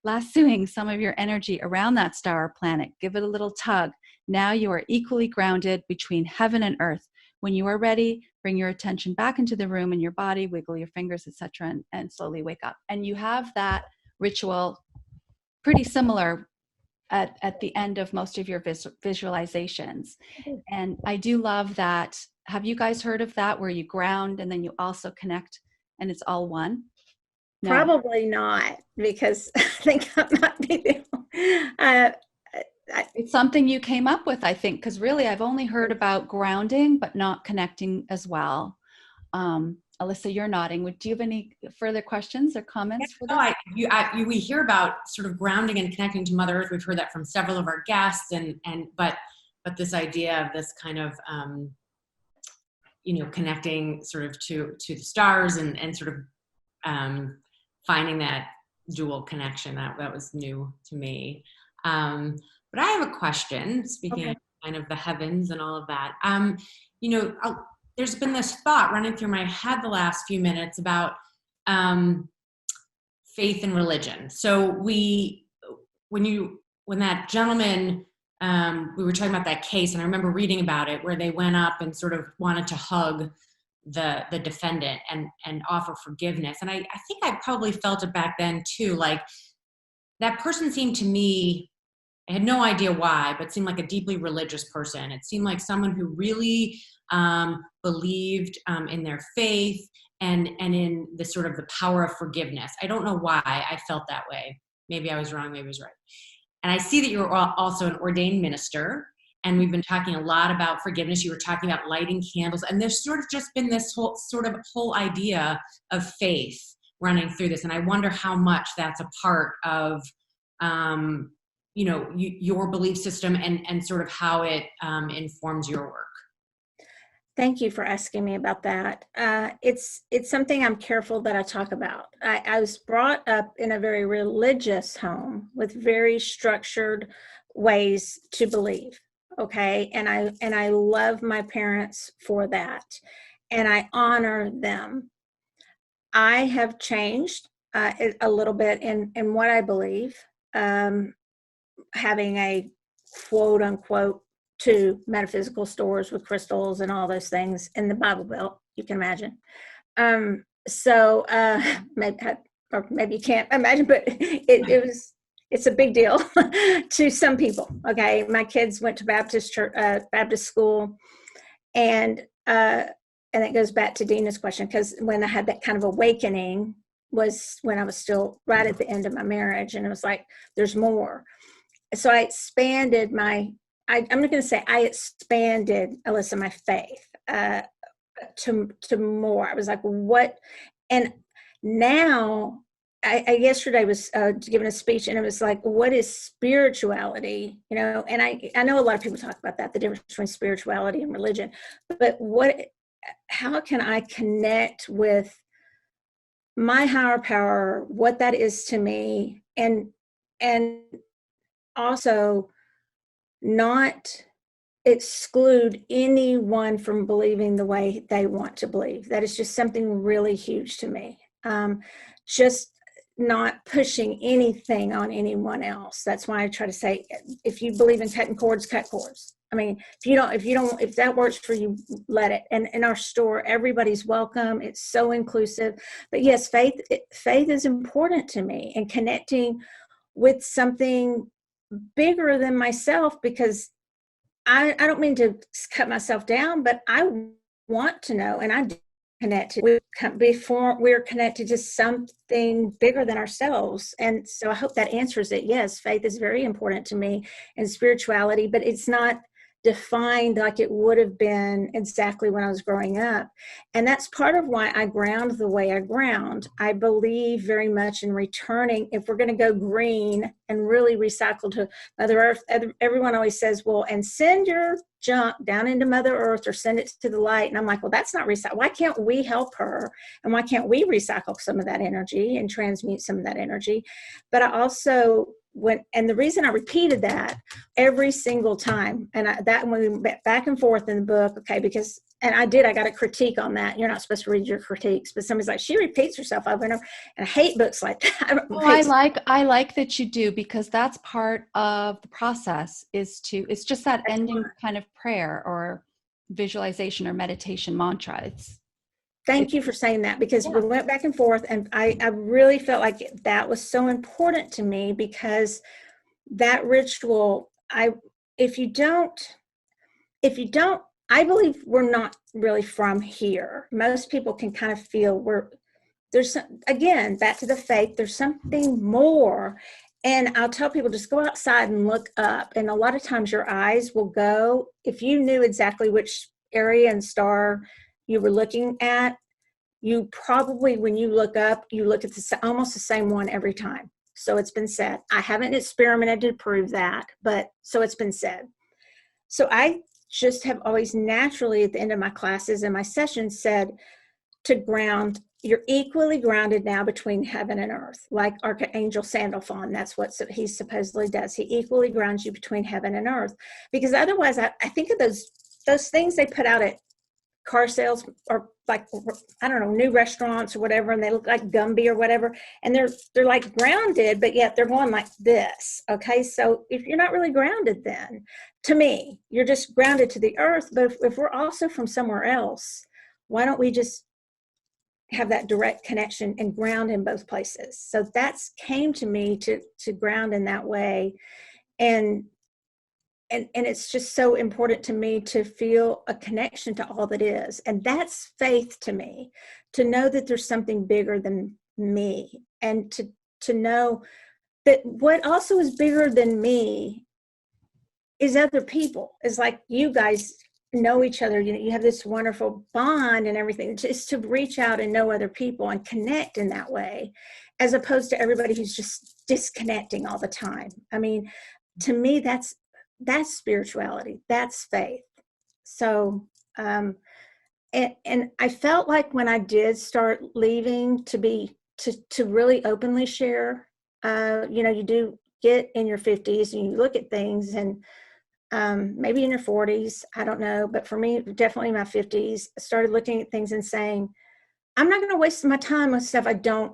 lassoing some of your energy around that star or planet. Give it a little tug. Now you are equally grounded between heaven and earth. When you are ready, bring your attention back into the room and your body, wiggle your fingers, etc., and slowly wake up. And you have that ritual pretty similar at the end of most of your visualizations. And I do love that. Have you guys heard of that, where you ground and then you also connect and it's all one? No. Probably not, because I think I might be it's something you came up with, I think, because really I've only heard about grounding, but not connecting as well. Alyssa, you're nodding. Do you have any further questions or comments for this? We hear about sort of grounding and connecting to Mother Earth. We've heard that from several of our guests, but this idea of this kind of connecting sort of to the stars and sort of finding that dual connection, that was new to me. But I have a question, speaking of kind of the heavens and all of that. There's been this thought running through my head the last few minutes about faith and religion. So when that gentleman, we were talking about that case, and I remember reading about it, where they went up and sort of wanted to hug the defendant and offer forgiveness. And I think I probably felt it back then too. Like, that person seemed to me, I had no idea why, but seemed like a deeply religious person. It seemed like someone who really believed in their faith and in the sort of the power of forgiveness. I don't know why I felt that way. Maybe I was wrong, maybe I was right. And I see that you're also an ordained minister, and we've been talking a lot about forgiveness. You were talking about lighting candles, and there's sort of just been this whole idea of faith running through this. And I wonder how much that's a part of your belief system and sort of how it informs your work. Thank you for asking me about that. It's something I'm careful that I talk about. I was brought up in a very religious home with very structured ways to believe. Okay, and I love my parents for that, and I honor them. I have changed a little bit in what I believe, having a quote unquote 2 metaphysical stores with crystals and all those things in the Bible Belt, you can imagine. So maybe, or maybe you can't imagine, but it's a big deal to some people. Okay, my kids went to Baptist church, Baptist school, and it goes back to Dina's question, because when I had that kind of awakening was when I was still right at the end of my marriage, and it was like, there's more. So I expanded I'm not going to say I expanded, Alyssa, my faith to more. I was like, what? And now, I yesterday was giving a speech, and it was like, what is spirituality? You know, and I know a lot of people talk about that, the difference between spirituality and religion, but how can I connect with my higher power, what that is to me, and also not exclude anyone from believing the way they want to believe. That is just something really huge to me. Just not pushing anything on anyone else. That's why I try to say, if you believe in cutting cords, cut cords. I mean, if that works for you, let it. And in our store, everybody's welcome. It's so inclusive. But yes, faith is important to me, and connecting with something bigger than myself, because I don't mean to cut myself down, but I want to know, and I do connect before we're connected to something bigger than ourselves. And so I hope that answers it. Yes, faith is very important to me, and spirituality, but it's not defined like it would have been exactly when I was growing up. And that's part of why I ground the way I ground. I believe very much in returning. If we're going to go green and really recycle to Mother Earth, everyone always says, well, and send your junk down into Mother Earth or send it to the light. And I'm like, well, that's not recycle. Why can't we help her? And why can't we recycle some of that energy and transmute some of that energy? But I also and the reason I repeated that every single time, and that when we went back and forth in the book, okay, because, and I got a critique on that. You're not supposed to read your critiques, but somebody's like, she repeats herself over and over, and I hate books like that. I like that you do, because that's part of the process it's just that ending kind of prayer or visualization or meditation mantra. Thank you for saying that, because we went back and forth, and I really felt like that was so important to me, because that ritual, if you don't, I believe we're not really from here. Most people can kind of feel again, back to the faith, there's something more. And I'll tell people, just go outside and look up. And a lot of times your eyes will go, if you knew exactly which area and star you were looking at, you probably, when you look up, you look at almost the same one every time. So it's been said. I haven't experimented to prove that, but so it's been said. So I just have always naturally at the end of my classes and my sessions said to ground, you're equally grounded now between heaven and earth, like Archangel Sandalphon. That's what he supposedly does. He equally grounds you between heaven and earth, because otherwise I think of those things they put out at car sales, or like, I don't know, new restaurants or whatever, and they look like Gumby or whatever, and they're like grounded, but yet they're going like this. Okay, so if you're not really grounded, then to me, you're just grounded to the earth. But if we're also from somewhere else, why don't we just have that direct connection and ground in both places? So that's came to me to ground in that way. And it's just so important to me to feel a connection to all that is. And that's faith to me, to know that there's something bigger than me, and to know that what also is bigger than me is other people. It's like you guys know each other, you have this wonderful bond and everything, just to reach out and know other people and connect in that way, as opposed to everybody who's just disconnecting all the time. I mean, to me, that's spirituality, that's faith. So and I felt like when I did start leaving to really openly share, you do get in your 50s and you look at things, and maybe in your 40s, I don't know, but for me, definitely in my 50s, I started looking at things and saying, I'm not going to waste my time on stuff I don't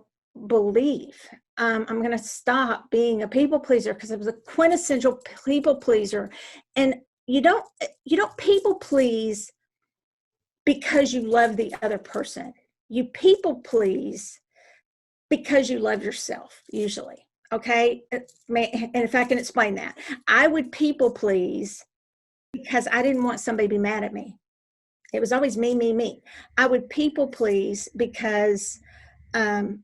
belief. I'm going to stop being a people pleaser because I was a quintessential people pleaser. And you don't people please because you love the other person. You people please because you love yourself, usually. Okay. And if I can explain that, I would people please because I didn't want somebody to be mad at me. It was always me, me, me. I would people please because, and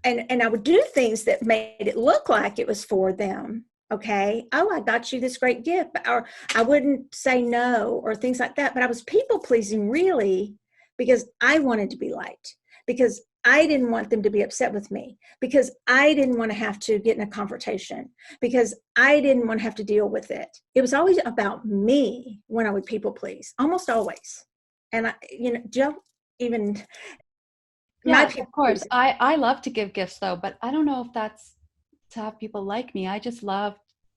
I would do things that made it look like it was for them. Okay. Oh, I got you this great gift. Or I wouldn't say no or things like that. But I was people pleasing really because I wanted to be liked, because I didn't want them to be upset with me, because I didn't want to have to get in a confrontation, because I didn't want to have to deal with it. It was always about me when I would people please, almost always. And Jill, even yes, of course. I love to give gifts though, but I don't know if that's to have people like me. I just love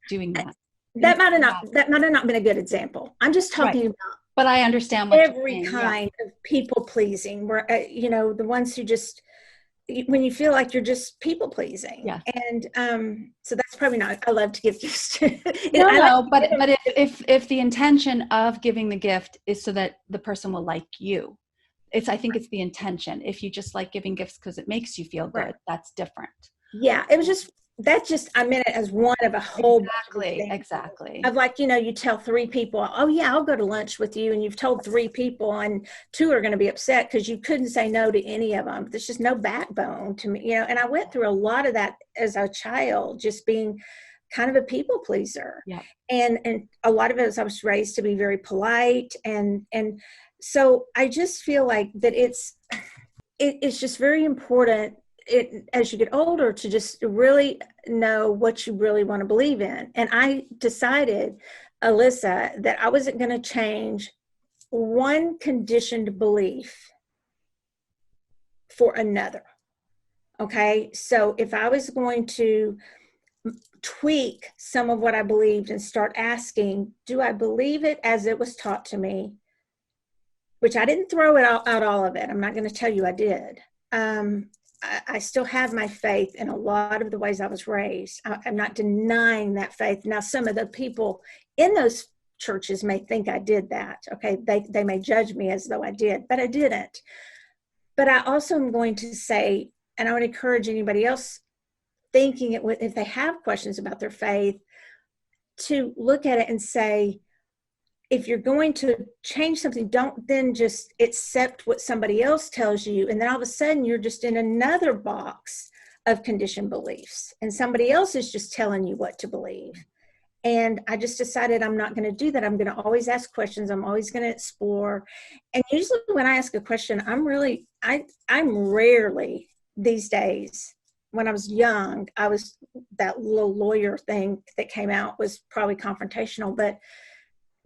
doing that. That might have not been a good example. I'm just talking about. But I understand what every kind of people pleasing, where the ones who just, when you feel like you're just people pleasing. Yeah. And so that's probably not. I love to give gifts. But if the intention of giving the gift is so that the person will like you, I think it's the intention. If you just like giving gifts because it makes you feel good, that's different. Yeah, it was just. I meant it as one of a whole exactly. Of like, you tell 3 people, oh yeah, I'll go to lunch with you. And you've told 3 people and 2 are going to be upset because you couldn't say no to any of them. There's just no backbone to me, and I went through a lot of that as a child, just being kind of a people pleaser. Yeah. And a lot of it was I was raised to be very polite. And so I just feel like that it's just very important as you get older to just really know what you really want to believe in. And I decided, Alyssa, that I wasn't going to change one conditioned belief for another. Okay. So if I was going to tweak some of what I believed and start asking, do I believe it as it was taught to me? Which I didn't throw out all of it. I'm not going to tell you I did. I still have my faith in a lot of the ways I was raised. I'm not denying that faith. Now, some of the people in those churches may think I did that. Okay. They may judge me as though I did, but I didn't. But I also am going to say, and I would encourage anybody else thinking it, if they have questions about their faith, to look at it and say, if you're going to change something, don't then just accept what somebody else tells you. And then all of a sudden you're just in another box of conditioned beliefs and somebody else is just telling you what to believe. And I just decided I'm not going to do that. I'm going to always ask questions. I'm always going to explore. And usually when I ask a question, I'm rarely these days. When I was young, that little lawyer thing that came out was probably confrontational, but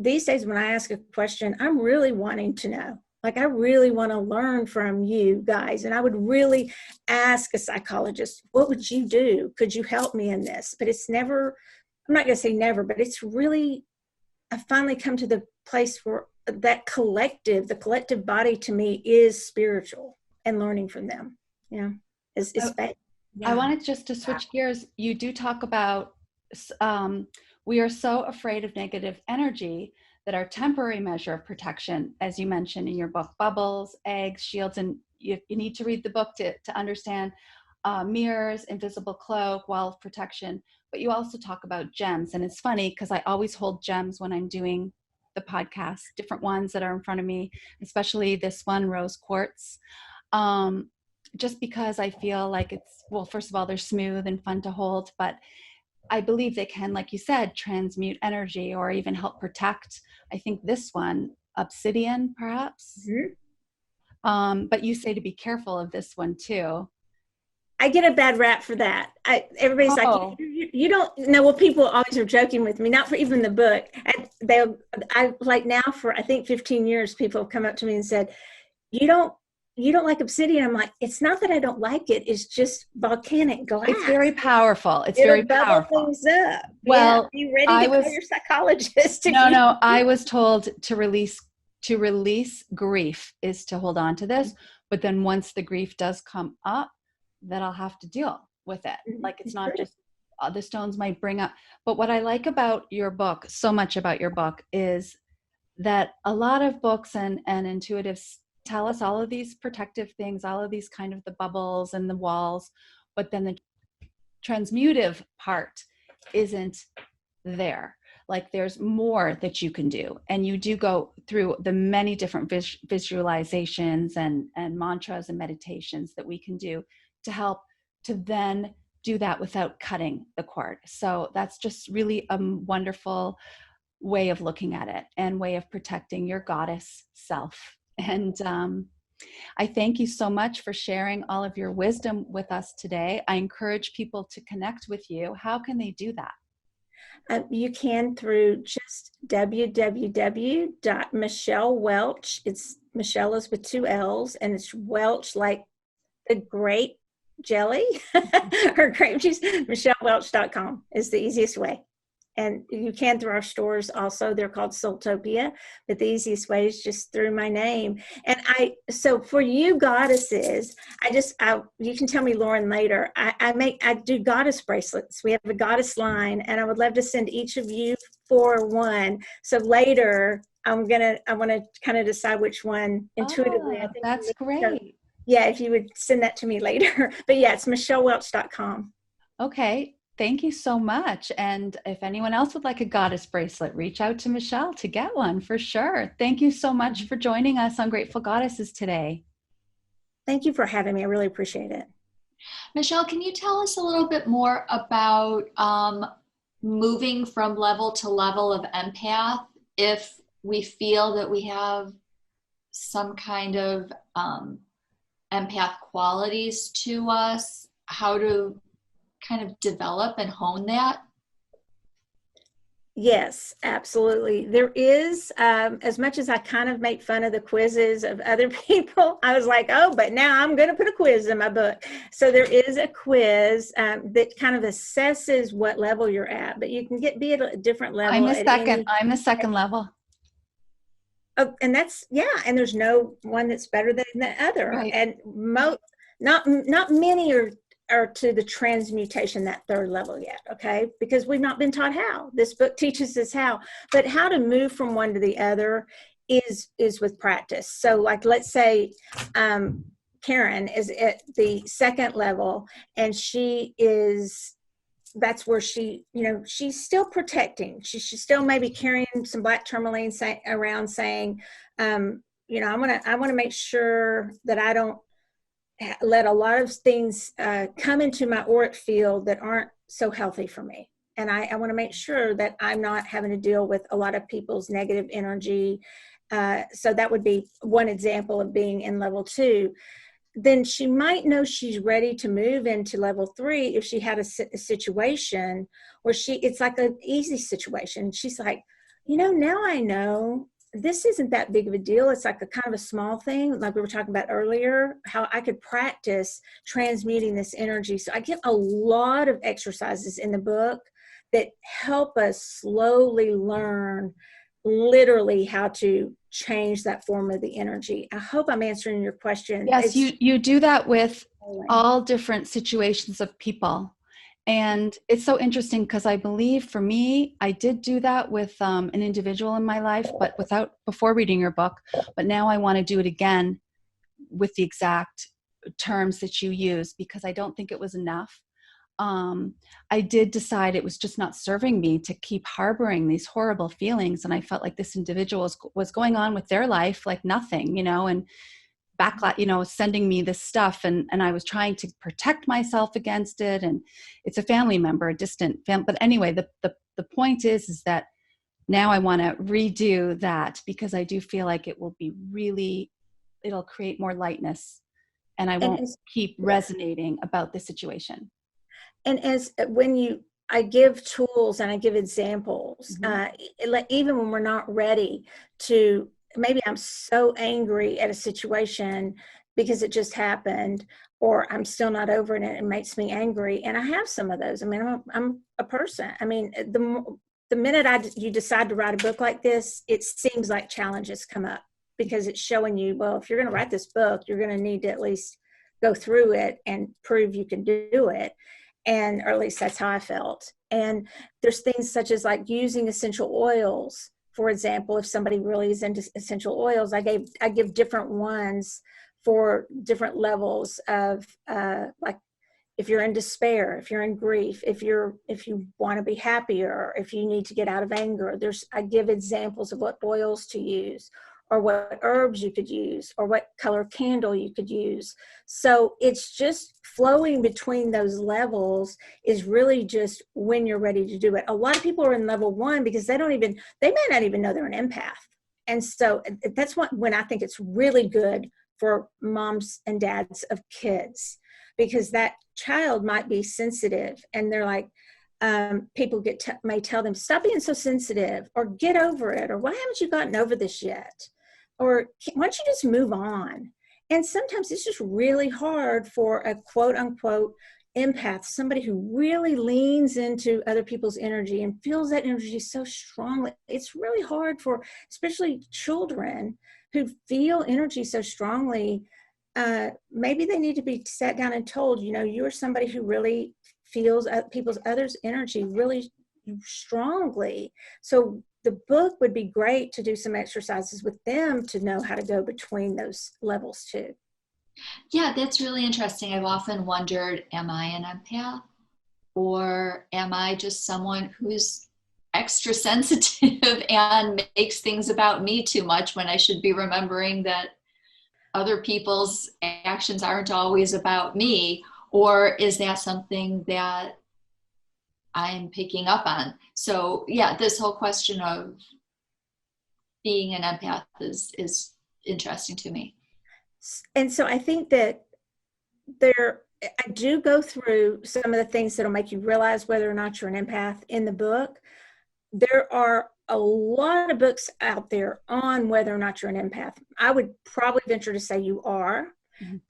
these days, when I ask a question, I'm really wanting to know. Like, I really want to learn from you guys. And I would really ask a psychologist, what would you do? Could you help me in this? But it's never, I'm not going to say never, but it's really, I finally come to the place where the collective body to me is spiritual and learning from them. Yeah. Is faith. I wanted just to switch gears. You do talk about, we are so afraid of negative energy that our temporary measure of protection, as you mentioned in your book, bubbles, eggs, shields, and you need to read the book to understand mirrors, invisible cloak, wall of protection. But you also talk about gems. And it's funny because I always hold gems when I'm doing the podcast, different ones that are in front of me, especially this one, rose quartz. Just because I feel like first of all, they're smooth and fun to hold, but I believe they can, like you said, transmute energy or even help protect. I think this one, obsidian, perhaps. Mm-hmm. But you say to be careful of this one too. I get a bad rap for that. Everybody's like, you don't know. Well, people always are joking with me, not for even the book. I like now for, I think 15 years, people have come up to me and said, you don't like obsidian. I'm like, it's not that I don't like it. It's just volcanic glass. It's very powerful. It'll very powerful. Things up. Well, yeah. Are you ready to call your psychologist? No. I was told to release grief is to hold on to this. But then once the grief does come up, that I'll have to deal with it. Like, it's not Sure. just the stones might bring up. But what I like about your book, so much about your book, is that a lot of books and intuitives tell us all of these protective things, all of these kind of the bubbles and the walls, but then the transmutive part isn't there. Like, there's more that you can do, and you do go through the many different visualizations and mantras and meditations that we can do to help to then do that without cutting the cord. So that's just really a wonderful way of looking at it and way of protecting your goddess self. And I thank you so much for sharing all of your wisdom with us today. I encourage people to connect with you. How can they do that? You can through just www.michellewelch. It's Michelle is with 2 L's, and it's Welch like the grape jelly or grape juice. MichelleWelch.com is the easiest way. And you can through our stores also. They're called Soultopia, but the easiest way is just through my name. And so for you goddesses, you can tell me, Lauren, later. I do goddess bracelets. We have a goddess line, and I would love to send each of you for one. So later, I want to kind of decide which one intuitively. I think that's great. Yeah, if you would send that to me later. But yeah, it's MichelleWelch.com. Okay. Thank you so much. And if anyone else would like a goddess bracelet, reach out to Michelle to get one for sure. Thank you so much for joining us on Grateful Goddesses today. Thank you for having me. I really appreciate it. Michelle, can you tell us a little bit more about moving from level to level of empath if we feel that we have some kind of empath qualities to us? How to kind of develop and hone that? Yes, absolutely. There is, as much as I kind of make fun of the quizzes of other people, I was like, oh, but now I'm going to put a quiz in my book. So there is a quiz that kind of assesses what level you're at, but you can be at a different level. I'm the second level. Oh, and and there's no one that's better than the other. Right. And not many are to the transmutation, that third level yet, okay? Because we've not been taught how. This book teaches us how, but how to move from one to the other is with practice. So like, let's say Karen is at the second level, and that's where she's still protecting. She's still maybe carrying some black tourmaline around saying, I want to make sure that I don't let a lot of things come into my auric field that aren't so healthy for me. And I want to make sure that I'm not having to deal with a lot of people's negative energy. So that would be one example of being in level 2. Then she might know she's ready to move into level 3 if she had a situation where it's like an easy situation. She's like, now I know this isn't that big of a deal. It's like a kind of a small thing, like we were talking about earlier, how I could practice transmuting this energy. So I give a lot of exercises in the book that help us slowly learn literally how to change that form of the energy. I hope I'm answering your question. Yes, you do that with all different situations of people. And it's so interesting because I believe for me, I did do that with an individual in my life, but before reading your book. But now I want to do it again with the exact terms that you use, because I don't think it was enough. I did decide it was just not serving me to keep harboring these horrible feelings. And I felt like this individual was going on with their life like nothing, and backlash, sending me this stuff. And I was trying to protect myself against it. And it's a family member, a distant family. But anyway, the point is that now I want to redo that, because I do feel like it'll create more lightness, and I won't keep resonating about the situation. And I give tools and I give examples, even when we're not ready to, maybe I'm so angry at a situation because it just happened, or I'm still not over it and it makes me angry. And I have some of those. I mean, I'm a person. I mean, the minute you decide to write a book like this, it seems like challenges come up, because it's showing you, well, if you're going to write this book, you're going to need to at least go through it and prove you can do it. And, or at least that's how I felt. And there's things such as like using essential oils. For example, if somebody really is into essential oils, I give different ones for different levels of like, if you're in despair, if you're in grief, if you want to be happier, if you need to get out of anger, I give examples of what oils to use, or what herbs you could use, or what color candle you could use. So it's just flowing between those levels is really just when you're ready to do it. A lot of people are in level 1 because they may not even know they're an empath. And so that's when I think it's really good for moms and dads of kids, because that child might be sensitive and they're like, people may tell them, stop being so sensitive, or get over it, or why haven't you gotten over this yet? Or why don't you just move on? And sometimes it's just really hard for a quote unquote empath, somebody who really leans into other people's energy and feels that energy so strongly. It's really hard for especially children who feel energy so strongly. Maybe they need to be sat down and told, you're somebody who really feels others' energy really strongly. So the book would be great to do some exercises with them to know how to go between those levels too. Yeah, that's really interesting. I've often wondered, am I an empath? Or am I just someone who's extra sensitive and makes things about me too much, when I should be remembering that other people's actions aren't always about me? Or is that something that I'm picking up on? So yeah, this whole question of being an empath is interesting to me. And so I think that I do go through some of the things that'll make you realize whether or not you're an empath in the book. There are a lot of books out there on whether or not you're an empath. I would probably venture to say you are,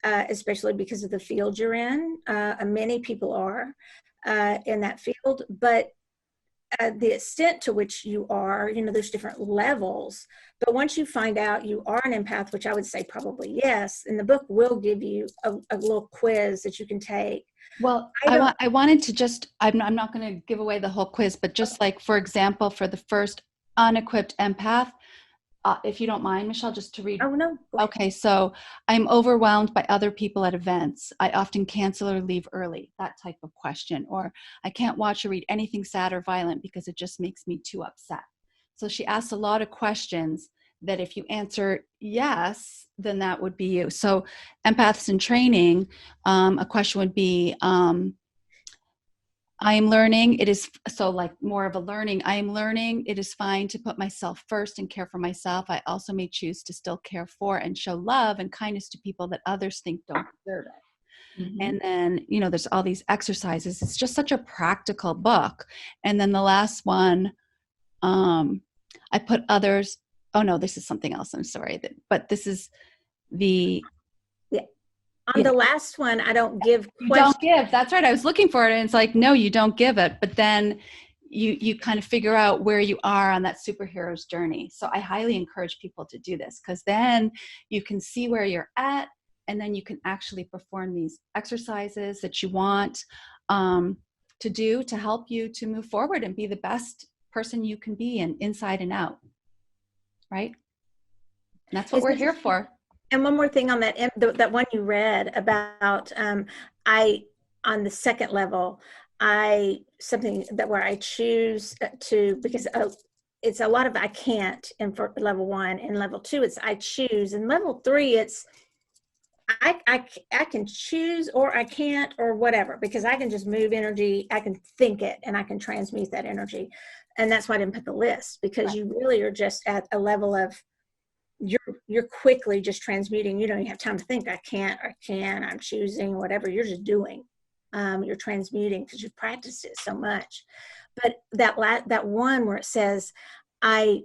especially because of the field you're in. Many people are in that field, but the extent to which you are, there's different levels. But once you find out you are an empath, which I would say probably yes, and the book will give you a little quiz that you can take. Well, I wanted to just, I'm not going to give away the whole quiz, but just like, for example, for the first unequipped empath, if you don't mind, Michelle, just to read. Oh, no. Okay, so I'm overwhelmed by other people at events. I often cancel or leave early, that type of question. Or I can't watch or read anything sad or violent because it just makes me too upset. So she asks a lot of questions that if you answer yes, then that would be you. So empaths in training, a question would be, I am learning, it is, so like more of a learning, I am learning, it is fine to put myself first and care for myself. I also may choose to still care for and show love and kindness to people that others think don't deserve it. Mm-hmm. And then, there's all these exercises. It's just such a practical book. And then the last one, I put others, oh no, this is something else, I'm sorry. But this is the... On the last one, I don't give questions. You don't give. That's right. I was looking for it, and it's like, no, you don't give it. But then you kind of figure out where you are on that superhero's journey. So I highly encourage people to do this, because then you can see where you're at, and then you can actually perform these exercises that you want to do to help you to move forward and be the best person you can be, and inside and out. Right? And that's what we're here for. And one more thing on that one you read about, on the second level, where I choose to, because it's a lot of I can't in for level 1, and level 2 it's I choose, and level 3 it's I can choose, or I can't, or whatever, because I can just move energy, I can think it, and I can transmute that energy. And that's why I didn't put the list, because you really are just at a level of you're quickly just transmuting. You don't even have time to think, I can't, or I can, I'm choosing, whatever. You're just doing. You're transmuting because you've practiced it so much. But that one where it says, I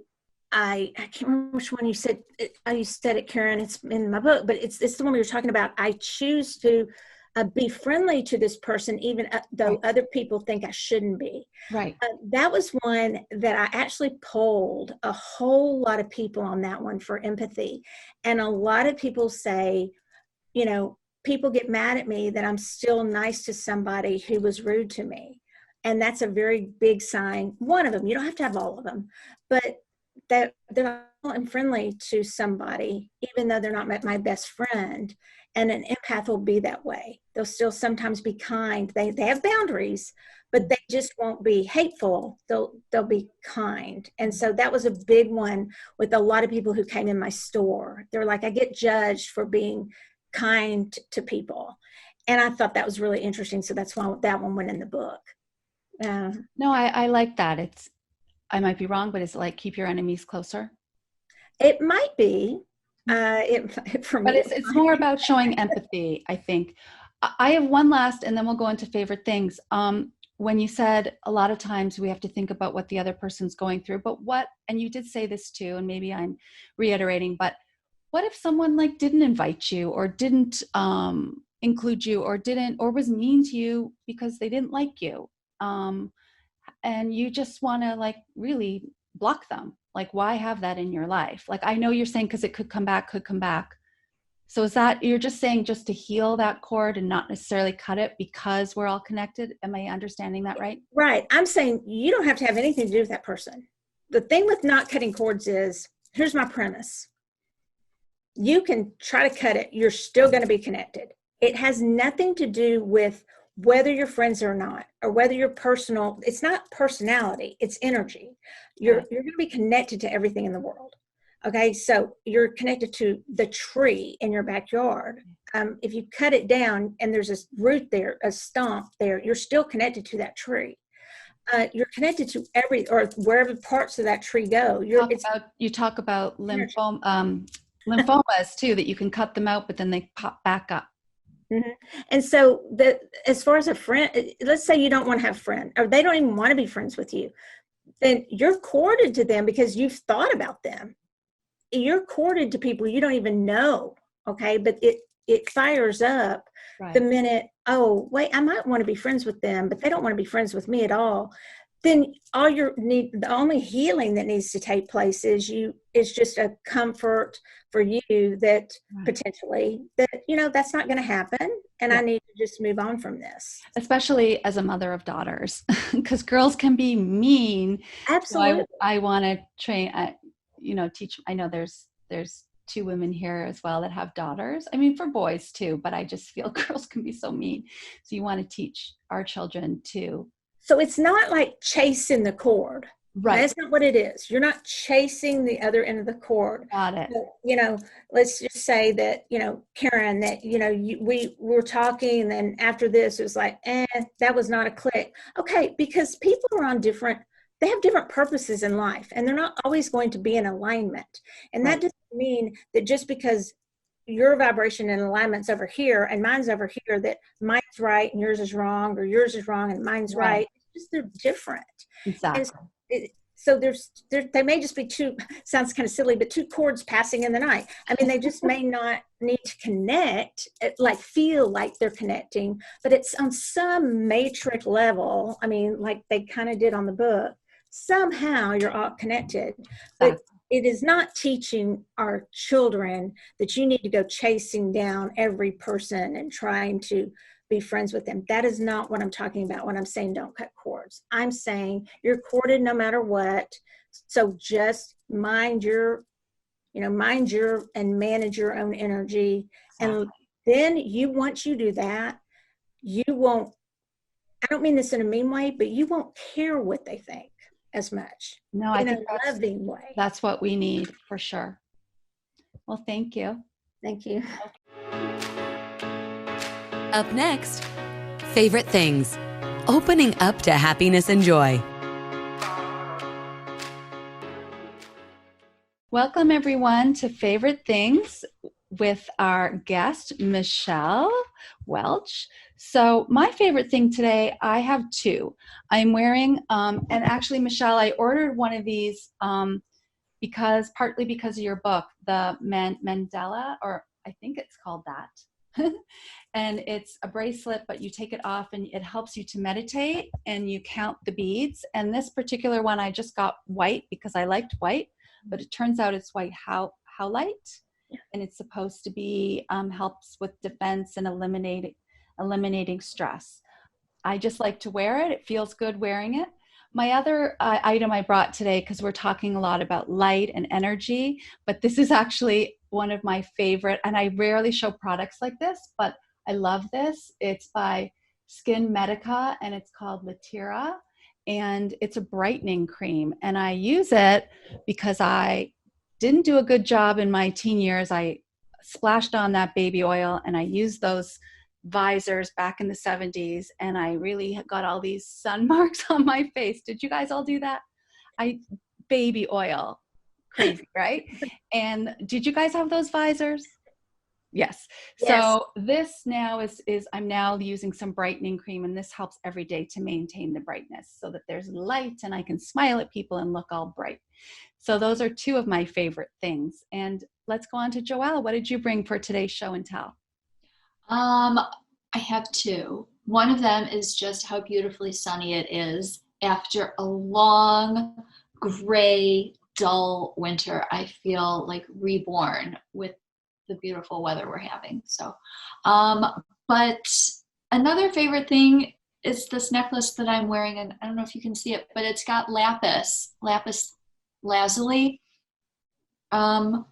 can't remember which one you said. You said it, Karen. It's in my book, but it's the one we were talking about. I choose to be friendly to this person, even though other people think I shouldn't be. Right. That was one that I actually polled a whole lot of people on that one for empathy. And a lot of people say, people get mad at me that I'm still nice to somebody who was rude to me. And that's a very big sign. One of them, you don't have to have all of them, but that they're not friendly to somebody, even though they're not my best friend. And an empath will be that way. They'll still sometimes be kind. They have boundaries, but they just won't be hateful. They'll be kind. And so that was a big one with a lot of people who came in my store. They're like, I get judged for being kind to people. And I thought that was really interesting. So that's why that one went in the book. No, I like that. I might be wrong, but it's like keep your enemies closer. It might be. For me, but it's more about showing empathy, I think. I have one last, and then we'll go into favorite things. When you said a lot of times we have to think about what the other person's going through, but and you did say this too, and maybe I'm reiterating, but what if someone like didn't invite you or didn't include you or was mean to you because they didn't like you? And you just want to like really block them. Like, why have that in your life? Like, I know you're saying because it could come back. So is that, you're just saying just to heal that cord and not necessarily cut it because we're all connected? Am I understanding that right? Right. I'm saying you don't have to have anything to do with that person. The thing with not cutting cords is, here's my premise. You can try to cut it. You're still going to be connected. It has nothing to do with whether you're friends or not, or whether you're personal. It's not personality, it's energy. You're going to be connected to everything in the world. Okay, so you're connected to the tree in your backyard. If you cut it down and there's a root there, a stump there, you're still connected to that tree. You're connected to or wherever parts of that tree go. You talk about lymphomas too, that you can cut them out, but then they pop back up. Mm-hmm. And so as far as a friend, let's say you don't want to have a friend, or they don't even want to be friends with you, then you're corded to them because you've thought about them. You're corded to people you don't even know. Okay. But it fires up the minute, oh, wait, I might want to be friends with them, but they don't want to be friends with me at all. Then the only healing that needs to take place is just a comfort for you that potentially that, that's not going to happen. And I need to just move on from this. Especially as a mother of daughters, because girls can be mean. Absolutely. So I want to train, teach. I know there's 2 women here as well that have daughters. I mean, for boys too, but I just feel girls can be so mean. So you want to teach our children too. So it's not like chasing the cord. Right. That's not what it is. You're not chasing the other end of the cord. Got it. Let's just say that, Karen, that, we were talking, and then after this, it was like, that was not a click. Okay. Because people are they have different purposes in life, and they're not always going to be in alignment. And that doesn't mean that just because your vibration and alignment's over here and mine's over here, that mine's right and yours is wrong, or yours is wrong and mine's right. It's just they're different. Exactly. So they may just be sounds kind of silly, but 2 cords passing in the night. I mean, they just may not need to connect, like feel like they're connecting, but it's on some matrix level. I mean, like they kind of did on the book. Somehow you're all connected, but it is not teaching our children that you need to go chasing down every person and trying to be friends with them. That is not what I'm talking about when I'm saying don't cut cords. I'm saying you're corded no matter what. So just mind your and manage your own energy. And then once you do that, you won't, I don't mean this in a mean way, but you won't care what they think as much. No, I think a loving way. That's what we need for sure. Well, thank you. Thank you. Up next, favorite things. Opening up to happiness and joy. Welcome everyone to Favorite Things with our guest, Michelle Welch. So my favorite thing today, I have 2. I'm wearing, and actually, Michelle, I ordered one of these partly because of your book, the Mandela, or I think it's called that. And it's a bracelet, but you take it off and it helps you to meditate and you count the beads. And this particular one, I just got white because I liked white, but it turns out it's white how light. and it's supposed to be helps with defense and eliminating stress. I just like to wear it. It feels good wearing it. My other item I brought today, because we're talking a lot about light and energy, but this is actually one of my favorite, and I rarely show products like this, but I love this. It's by Skin Medica, and it's called Latira, and it's a brightening cream. And I use it because I didn't do a good job in my teen years. I splashed on that baby oil, and I used those visors back in the 70s, and I really got all these sun marks on my face. Did you guys all do that? Baby oil, crazy, right? And did you guys have those visors? Yes. So this now is I'm now using some brightening cream, and this helps every day to maintain the brightness so that there's light and I can smile at people and look all bright. So those are two of my favorite things. And let's go on to Joelle. What did you bring for today's show and tell? I have two. One of them is just how beautifully sunny it is. After a long, gray, dull winter, I feel like reborn with the beautiful weather we're having. So, but another favorite thing is this necklace that I'm wearing, and I don't know if you can see it, but it's got lapis lazuli, on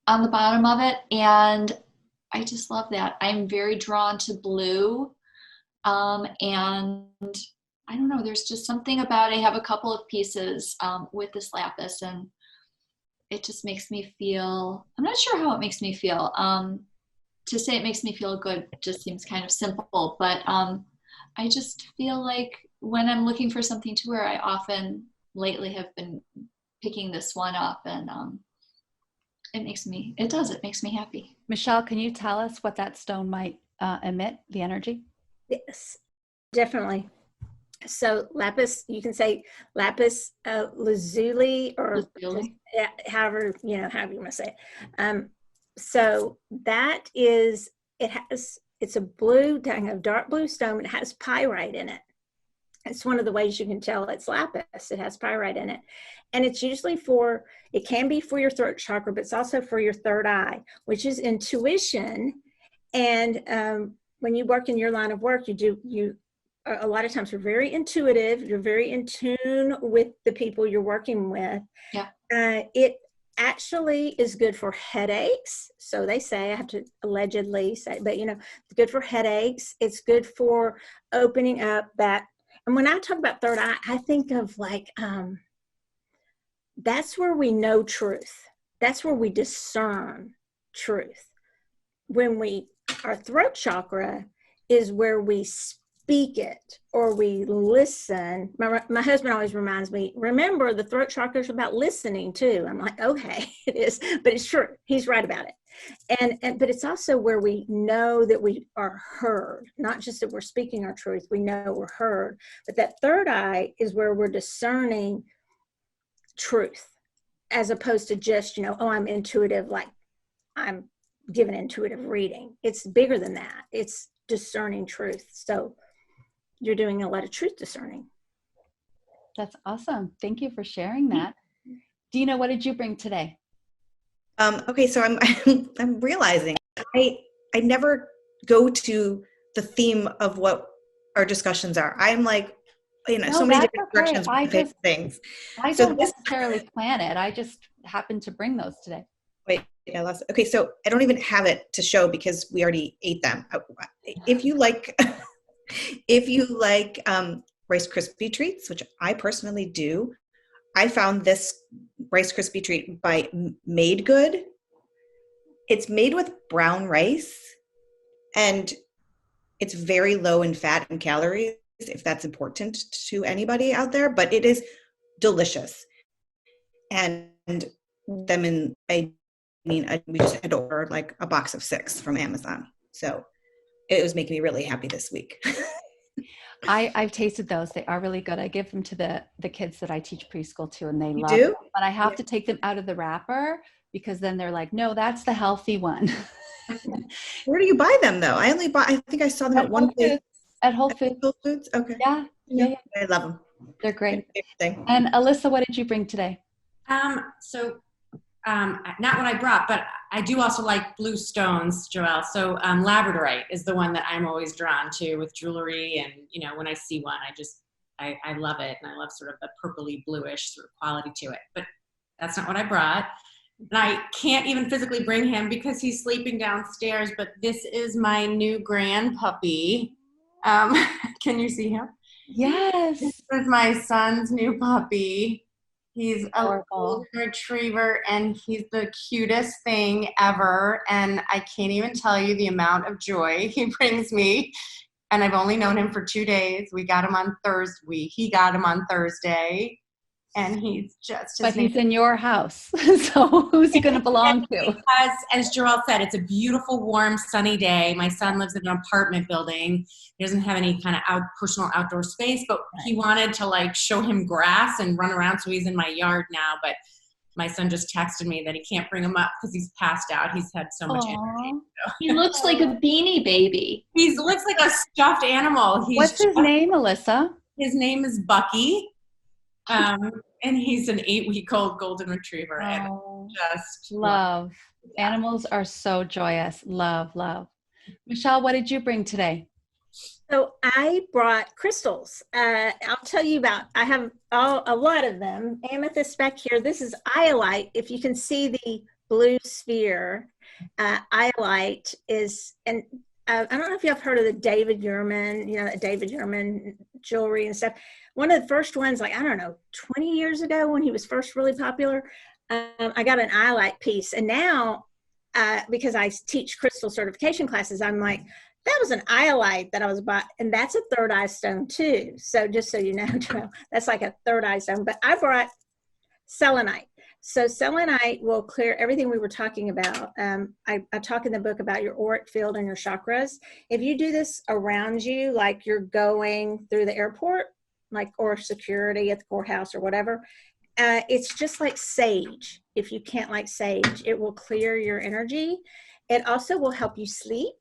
the bottom of it. And I just love that. I'm very drawn to blue. And I don't know, there's just something about it. I have a couple of pieces with this lapis, and it just makes me feel, I'm not sure how it makes me feel. To say it makes me feel good just seems kind of simple, but I just feel like when I'm looking for something to wear, I often lately have been picking this one up, and it makes me happy. Michelle, can you tell us what that stone might emit, the energy? Yes, definitely. So lapis, you can say lapis lazuli, or just, however you want to say it. So that is, it's a blue, kind of dark blue stone. It has pyrite in it. It's one of the ways you can tell it's lapis. It has pyrite in it. And it's usually it can be for your throat chakra, but it's also for your third eye, which is intuition. And when you work in your line of work, you a lot of times you're very intuitive. You're very in tune with the people you're working with. Yeah. It actually is good for headaches. So they say, I have to allegedly say, but it's good for headaches. It's good for opening up that. And when I talk about third eye, I think of like, that's where we know truth. That's where we discern truth. Our throat chakra is where we speak it, or we listen. My husband always reminds me, remember, the throat chakra is about listening too. I'm like, okay, it is, but it's true. He's right about it. But it's also where we know that we are heard, not just that we're speaking our truth. We know we're heard. But that third eye is where we're discerning truth, as opposed to just, I'm intuitive, like I'm giving intuitive reading. It's bigger than that. It's discerning truth. So you're doing a lot of truth discerning. That's awesome. Thank you for sharing that. Dina, what did you bring today? Okay, so I'm realizing I never go to the theme of what our discussions are. I'm like, so many different directions with things. I don't necessarily plan it. I just happen to bring those today. Wait, I lost it. Okay, so I don't even have it to show because we already ate them. If you like, Rice Krispie treats, which I personally do, I found this Rice Krispie treat by Made Good. It's made with brown rice, and it's very low in fat and calories, if that's important to anybody out there, but it is delicious. And we just had to order like a box of 6 from Amazon. So it was making me really happy this week. I've tasted those. They are really good. I give them to the kids that I teach preschool to, and they love do? them. But I have to take them out of the wrapper, because then they're like, no, that's the healthy one. Where do you buy them though? I think I saw them at one place. At Whole Foods. Whole Foods? Okay. Yeah. I love them. They're great. And Alyssa, what did you bring today? So not what I brought, but I do also like blue stones, Joelle. So labradorite is the one that I'm always drawn to with jewelry. And, you know, when I see one, I love it. And I love sort of the purpley bluish sort of quality to it. But that's not what I brought. And I can't even physically bring him because he's sleeping downstairs. But this is my new grand puppy. Can you see him? Yes. This is my son's new puppy. He's a Adorable. golden retriever, and he's the cutest thing ever. And I can't even tell you the amount of joy he brings me. And I've only known him for 2 days. He got him on Thursday. And he's just. But he's in your house. So who's he going to belong to? Because, as Joelle said, it's a beautiful, warm, sunny day. My son lives in an apartment building. He doesn't have any kind of personal outdoor space, but he wanted to like show him grass and run around. So he's in my yard now. But my son just texted me that he can't bring him up because he's passed out. He's had so much energy. So. He looks like a beanie baby. He looks like a stuffed animal. What's his name, Alyssa? His name is Bucky. And he's an 8-week-old golden retriever. And just love. Animals are so joyous. Love, love. Michelle, what did you bring today? So I brought crystals. I'll tell you about, I have a lot of them. Amethyst back here. This is iolite. If you can see the blue sphere, iolite is, and I don't know if you have heard of the David Yurman jewelry and stuff. One of the first ones, like, I don't know, 20 years ago when he was first really popular, I got an iolite piece. And now, because I teach crystal certification classes, I'm like, that was an iolite that I was bought, and that's a third eye stone too. So just so you know, that's like a third eye stone. But I brought selenite. So selenite will clear everything we were talking about. I talk in the book about your auric field and your chakras. If you do this around you, like you're going through the airport, like, or security at the courthouse or whatever, it's just like sage. If you can't like sage, it will clear your energy. It also will help you sleep.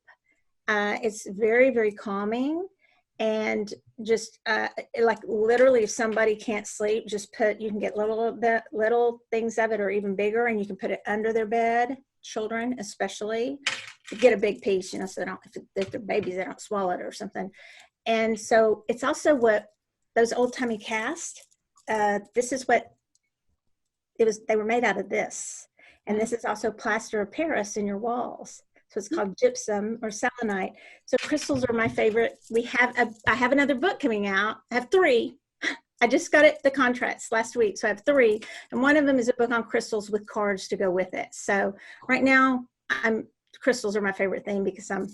It's very, very calming. And just like literally if somebody can't sleep, just you can get little things of it or even bigger, and you can put it under their bed, children especially, to get a big piece, you know, so they don't, if they're babies, they don't swallow it or something. And so it's also what those old-timey casts, this is what it was, they were made out of this. And this is also plaster of Paris in your walls. So it's called gypsum or selenite. So crystals are my favorite. I have another book coming out. I have 3. I just got the contracts last week. So I have 3. And one of them is a book on crystals with cards to go with it. So right now, crystals are my favorite thing because I'm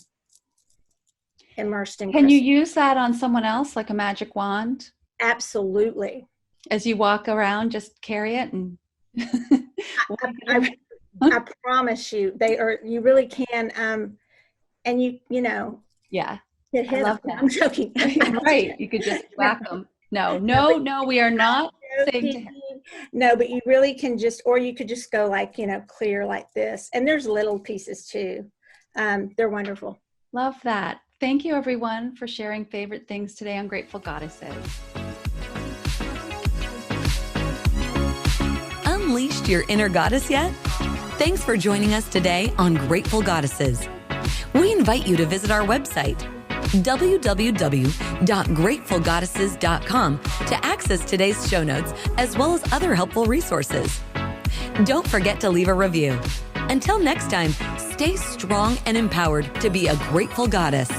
immersed in Can you use that on someone else, like a magic wand? Absolutely. As you walk around, just carry it and... I promise you, you really can. And you know. Yeah. Hit I love that. I'm joking. Right. You could just whack them. No, we are not saying. No, but you really can or you could just go like, you know, clear like this. And there's little pieces too. They're wonderful. Love that. Thank you everyone for sharing favorite things today on Grateful Goddesses. Unleashed your inner goddess yet? Thanks for joining us today on Grateful Goddesses. We invite you to visit our website, www.gratefulgoddesses.com, to access today's show notes as well as other helpful resources. Don't forget to leave a review. Until next time, stay strong and empowered to be a grateful goddess.